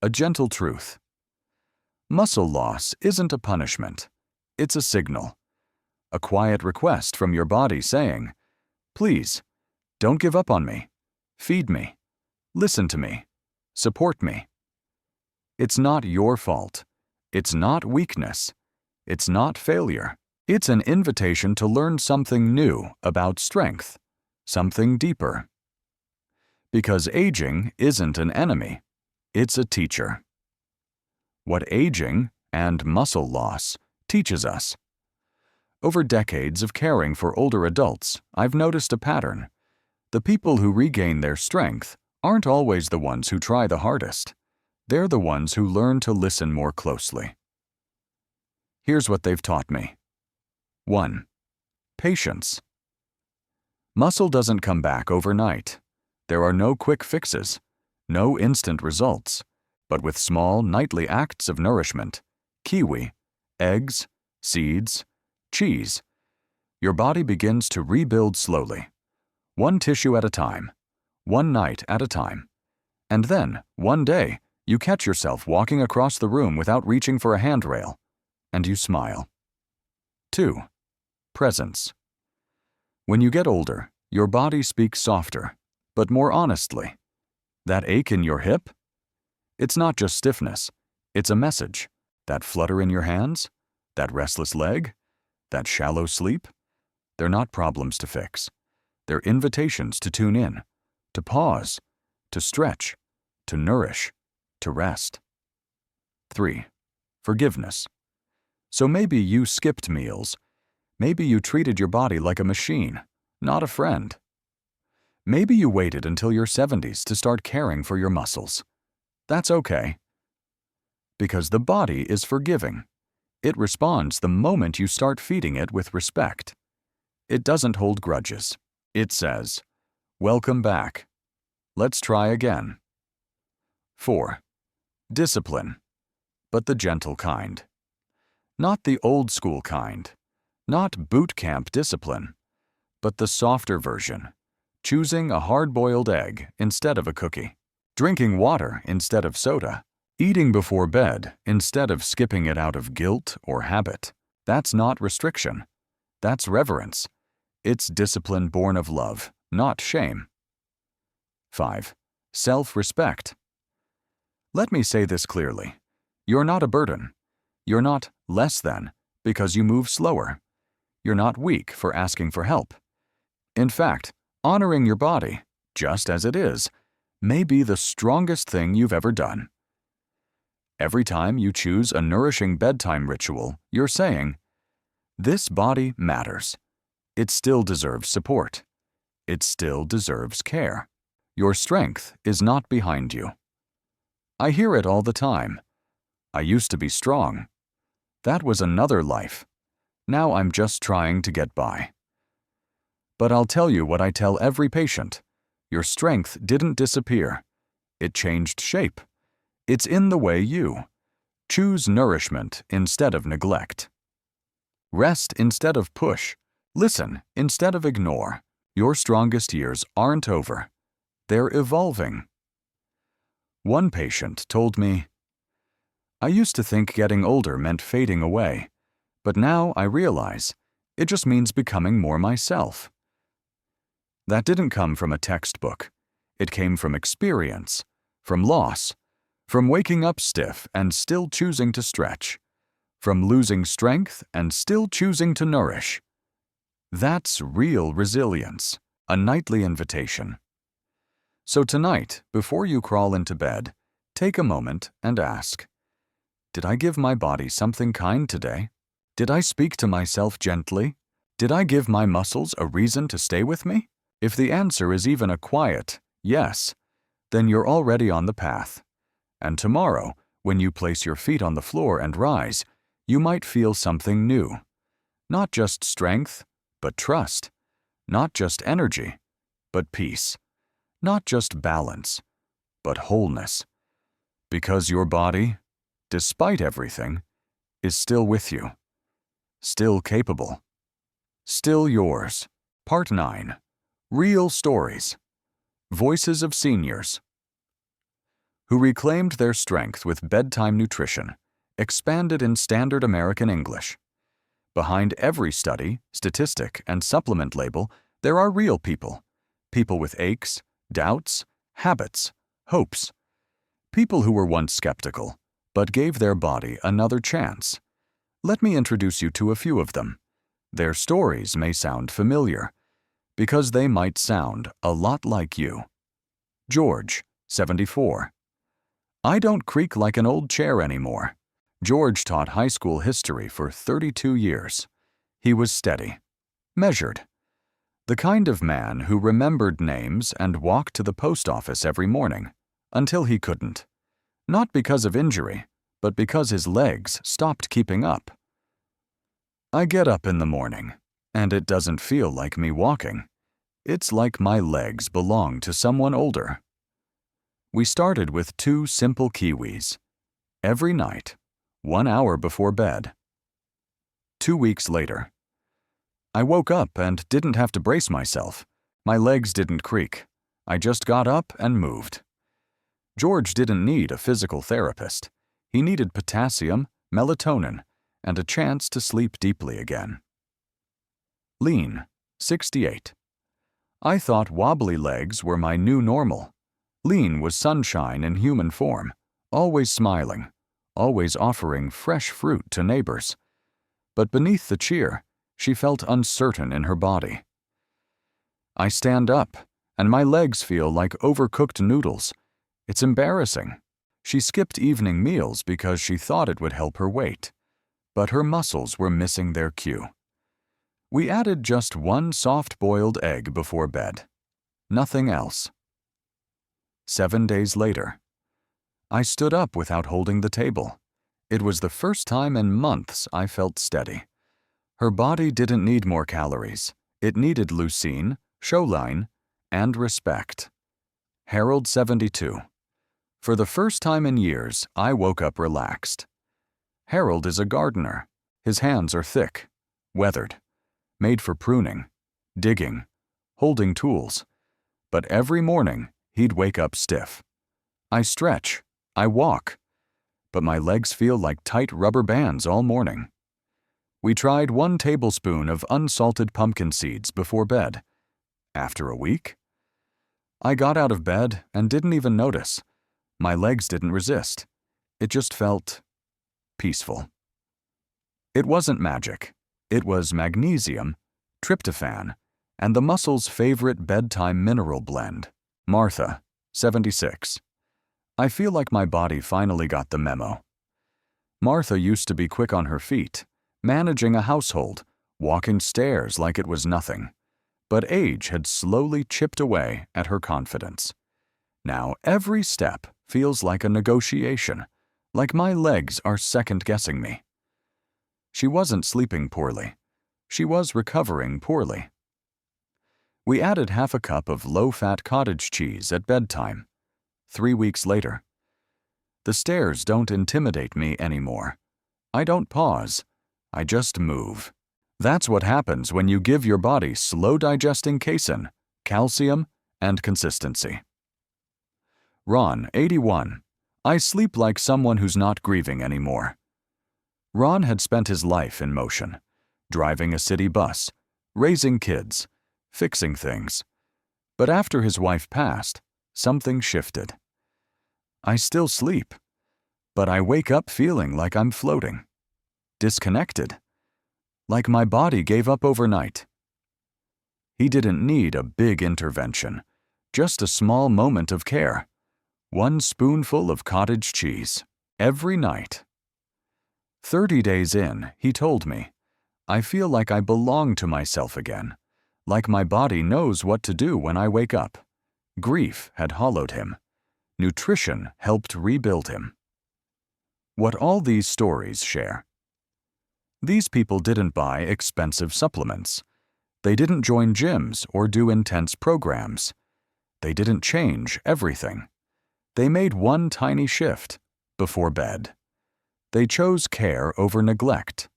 A gentle truth. Muscle loss isn't a punishment. It's a signal. A quiet request from your body saying, "Please, don't give up on me. Feed me. Listen to me. Support me." It's not your fault. It's not weakness. It's not failure. It's an invitation to learn something new about strength, something deeper. Because aging isn't an enemy, it's a teacher. What aging and muscle loss teaches us. Over decades of caring for older adults, I've noticed a pattern. The people who regain their strength aren't always the ones who try the hardest. They're the ones who learn to listen more closely. Here's what they've taught me. 1. Patience. Muscle doesn't come back overnight. There are no quick fixes, no instant results, but with small nightly acts of nourishment, kiwi, eggs, seeds, cheese, your body begins to rebuild slowly, one tissue at a time, one night at a time. And then, one day, you catch yourself walking across the room without reaching for a handrail, and you smile. 2. Presence. When you get older, your body speaks softer, but more honestly. That ache in your hip? It's not just stiffness, it's a message. That flutter in your hands? That restless leg? That shallow sleep? They're not problems to fix. They're invitations to tune in, to pause, to stretch, to nourish, to rest. 3. Forgiveness. So maybe you skipped meals. Maybe you treated your body like a machine, not a friend. Maybe you waited until your 70s to start caring for your muscles. That's okay. Because the body is forgiving. It responds the moment you start feeding it with respect. It doesn't hold grudges. It says, "Welcome back. Let's try again." 4. Discipline, but the gentle kind. Not the old school kind, not boot camp discipline, but the softer version, choosing a hard-boiled egg instead of a cookie, drinking water instead of soda, eating before bed instead of skipping it out of guilt or habit. That's not restriction. That's reverence. It's discipline born of love, not shame. 5. Self-respect. Let me say this clearly. You're not a burden. You're not less than because you move slower. You're not weak for asking for help. In fact, honoring your body, just as it is, may be the strongest thing you've ever done. Every time you choose a nourishing bedtime ritual, you're saying, "This body matters. It still deserves support. It still deserves care. Your strength is not behind you." I hear it all the time. "I used to be strong. That was another life. Now I'm just trying to get by." But I'll tell you what I tell every patient. Your strength didn't disappear. It changed shape. It's in the way you choose nourishment instead of neglect. Rest instead of push. Listen instead of ignore. Your strongest years aren't over. They're evolving. One patient told me, "I used to think getting older meant fading away, but now I realize it just means becoming more myself." That didn't come from a textbook. It came from experience, from loss, from waking up stiff and still choosing to stretch, from losing strength and still choosing to nourish. That's real resilience, a nightly invitation. So tonight, before you crawl into bed, take a moment and ask, did I give my body something kind today? Did I speak to myself gently? Did I give my muscles a reason to stay with me? If the answer is even a quiet yes, then you're already on the path. And tomorrow, when you place your feet on the floor and rise, you might feel something new. Not just strength, but trust. Not just energy, but peace. Not just balance, but wholeness. Because your body, despite everything, is still with you. Still capable. Still yours. Part 9. Real Stories. Voices of Seniors who reclaimed their strength with bedtime nutrition, expanded in standard American English. Behind every study, statistic, and supplement label, there are real people. People with aches, doubts, habits, hopes. People who were once skeptical, but gave their body another chance. Let me introduce you to a few of them. Their stories may sound familiar, because they might sound a lot like you. George, 74. I don't creak like an old chair anymore. George taught high school history for 32 years. He was steady, measured, the kind of man who remembered names and walked to the post office every morning, until he couldn't. Not because of injury, but because his legs stopped keeping up. I get up in the morning, and it doesn't feel like me walking. It's like my legs belong to someone older. We started with 2 simple Kiwis. Every night, 1 hour before bed. 2 weeks later. I woke up and didn't have to brace myself. My legs didn't creak. I just got up and moved. George didn't need a physical therapist. He needed potassium, melatonin, and a chance to sleep deeply again. Lean, 68. I thought wobbly legs were my new normal. Lean was sunshine in human form, always smiling, always offering fresh fruit to neighbors. But beneath the cheer, she felt uncertain in her body. I stand up, and my legs feel like overcooked noodles. It's embarrassing. She skipped evening meals because she thought it would help her weight. But her muscles were missing their cue. We added just 1 soft-boiled egg before bed. Nothing else. 7 days later. I stood up without holding the table. It was the first time in months I felt steady. Her body didn't need more calories. It needed leucine, choline, and respect. Harold, 72. For the first time in years, I woke up relaxed. Harold is a gardener. His hands are thick, weathered, made for pruning, digging, holding tools. But every morning, he'd wake up stiff. I stretch, I walk, but my legs feel like tight rubber bands all morning. We tried 1 tablespoon of unsalted pumpkin seeds before bed. After a week, I got out of bed and didn't even notice. My legs didn't resist. It just felt peaceful. It wasn't magic. It was magnesium, tryptophan, and the muscle's favorite bedtime mineral blend, Martha, 76. I feel like my body finally got the memo. Martha used to be quick on her feet, managing a household, walking stairs like it was nothing. But age had slowly chipped away at her confidence. Now every step feels like a negotiation, like my legs are second-guessing me. She wasn't sleeping poorly. She was recovering poorly. We added half a cup of low-fat cottage cheese at bedtime. 3 weeks later. The stairs don't intimidate me anymore. I don't pause. I just move. That's what happens when you give your body slow-digesting casein, calcium, and consistency. Ron, 81. I sleep like someone who's not grieving anymore. Ron had spent his life in motion, driving a city bus, raising kids, fixing things. But after his wife passed, something shifted. I still sleep, but I wake up feeling like I'm floating. Disconnected. Like my body gave up overnight. He didn't need a big intervention, just a small moment of care. 1 spoonful of cottage cheese, every night. 30 days in, he told me, I feel like I belong to myself again, like my body knows what to do when I wake up. Grief had hollowed him. Nutrition helped rebuild him. What all these stories share. These people didn't buy expensive supplements. They didn't join gyms or do intense programs. They didn't change everything. They made 1 tiny shift before bed. They chose care over neglect,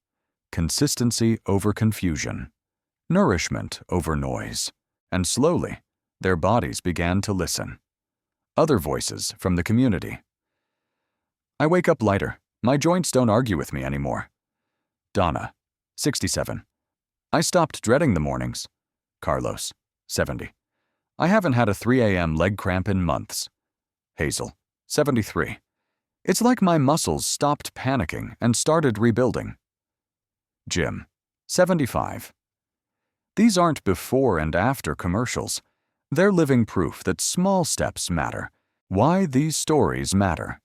consistency over confusion, nourishment over noise, and slowly, their bodies began to listen. Other voices from the community. I wake up lighter. My joints don't argue with me anymore. Donna, 67. I stopped dreading the mornings. Carlos, 70. I haven't had a 3 a.m. leg cramp in months. Hazel, 73. It's like my muscles stopped panicking and started rebuilding. Jim, 75. These aren't before and after commercials. They're living proof that small steps matter. Why these stories matter?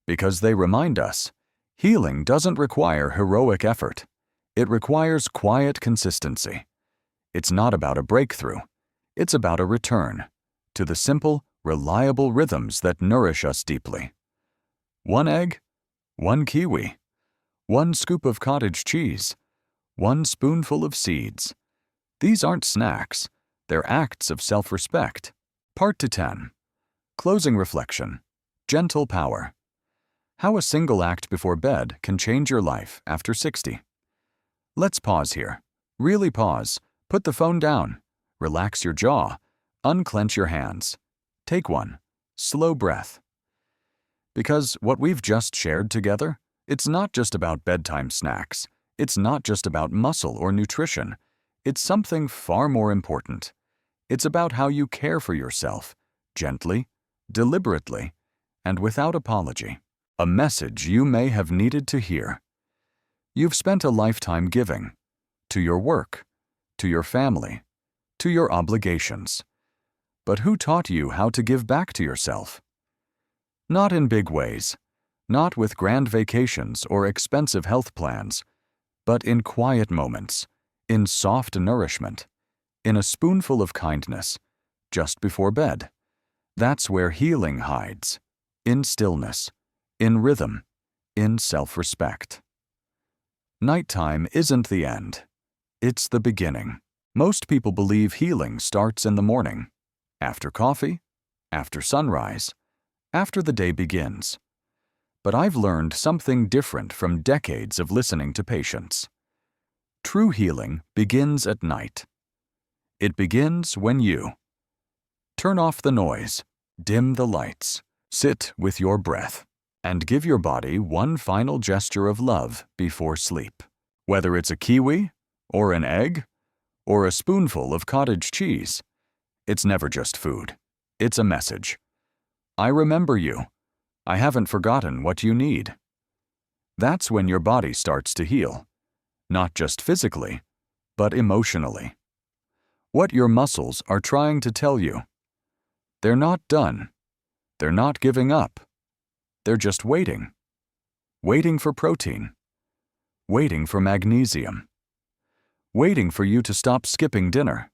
Because they remind us, healing doesn't require heroic effort. It requires quiet consistency. It's not about a breakthrough. It's about a return to the simple, reliable rhythms that nourish us deeply. 1 egg, 1 kiwi, 1 scoop of cottage cheese, 1 spoonful of seeds. These aren't snacks. They're acts of self-respect. Part 10. Closing reflection. Gentle power. How a single act before bed can change your life after 60. Let's pause here. Really pause. Put the phone down. Relax your jaw. Unclench your hands. Take one. Slow breath. Because what we've just shared together, it's not just about bedtime snacks. It's not just about muscle or nutrition. It's something far more important. It's about how you care for yourself, gently, deliberately, and without apology. A message you may have needed to hear. You've spent a lifetime giving to your work, to your family, to your obligations. But who taught you how to give back to yourself? Not in big ways, not with grand vacations or expensive health plans, but in quiet moments, in soft nourishment, in a spoonful of kindness, just before bed. That's where healing hides, in stillness, in rhythm, in self-respect. Nighttime isn't the end. It's the beginning. Most people believe healing starts in the morning, after coffee, after sunrise, after the day begins. But I've learned something different from decades of listening to patients. True healing begins at night. It begins when you turn off the noise, dim the lights, sit with your breath, and give your body one final gesture of love before sleep. Whether it's a kiwi, or an egg, or a spoonful of cottage cheese, it's never just food. It's a message. I remember you. I haven't forgotten what you need. That's when your body starts to heal, not just physically, but emotionally. What your muscles are trying to tell you. They're not done. They're not giving up. They're just waiting. Waiting for protein. Waiting for magnesium. Waiting for you to stop skipping dinner.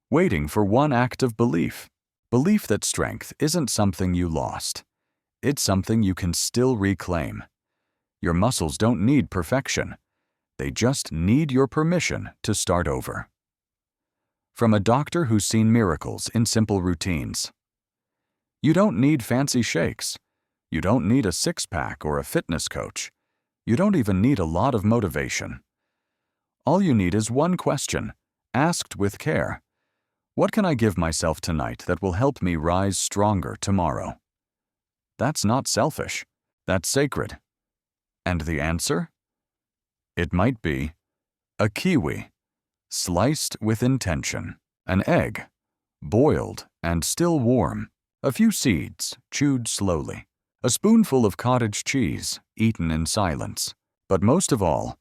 Waiting for one act of belief. Belief that strength isn't something you lost. It's something you can still reclaim. Your muscles don't need perfection. They just need your permission to start over. From a doctor who's seen miracles in simple routines. You don't need fancy shakes. You don't need a six-pack or a fitness coach. You don't even need a lot of motivation. All you need is one question, asked with care. What can I give myself tonight that will help me rise stronger tomorrow? That's not selfish. That's sacred. And the answer? It might be a kiwi, sliced with intention, an egg, boiled and still warm, a few seeds, chewed slowly, a spoonful of cottage cheese, eaten in silence. But most of all,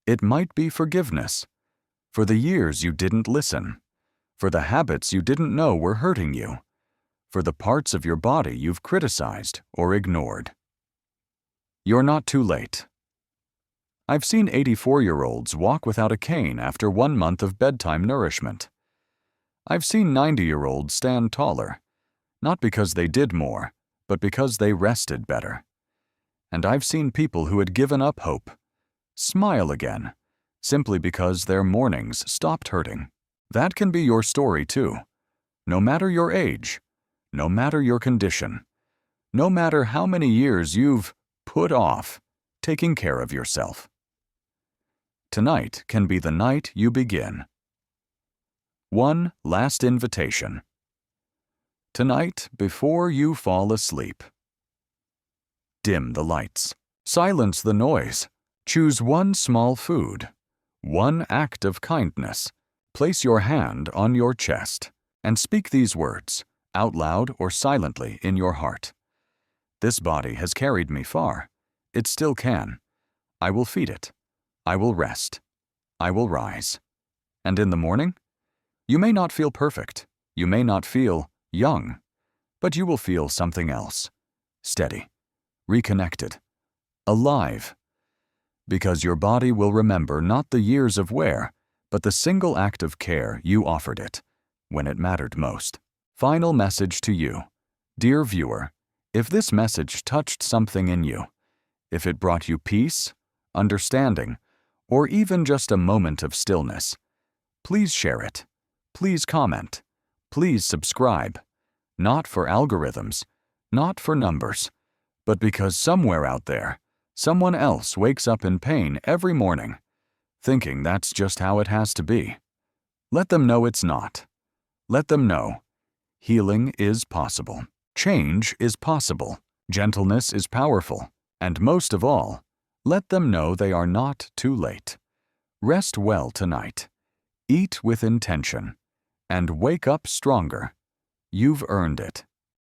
it might be forgiveness for the years you didn't listen, for the habits you didn't know were hurting you, for the parts of your body you've criticized or ignored. You're not too late. I've seen 84-year-olds walk without a cane after 1 month of bedtime nourishment. I've seen 90-year-olds stand taller, not because they did more, but because they rested better. And I've seen people who had given up hope smile again, simply because their mornings stopped hurting. That can be your story too. No matter your age, no matter your condition, no matter how many years you've put off taking care of yourself. Tonight can be the night you begin. One last invitation. Tonight, before you fall asleep. Dim the lights. Silence the noise. Choose one small food, one act of kindness. Place your hand on your chest and speak these words, out loud or silently in your heart. This body has carried me far. It still can. I will feed it. I will rest. I will rise. And in the morning? You may not feel perfect. You may not feel young. But you will feel something else. Steady. Reconnected. Alive. Because your body will remember not the years of wear, but the single act of care you offered it, when it mattered most. Final message to you. Dear viewer, if this message touched something in you, if it brought you peace, understanding, or even just a moment of stillness, please share it. Please comment. Please subscribe. Not for algorithms, not for numbers, but because somewhere out there, someone else wakes up in pain every morning, thinking that's just how it has to be. Let them know it's not. Let them know healing is possible. Change is possible. Gentleness is powerful. And most of all, let them know they are not too late. Rest well tonight. Eat with intention. And wake up stronger. You've earned it.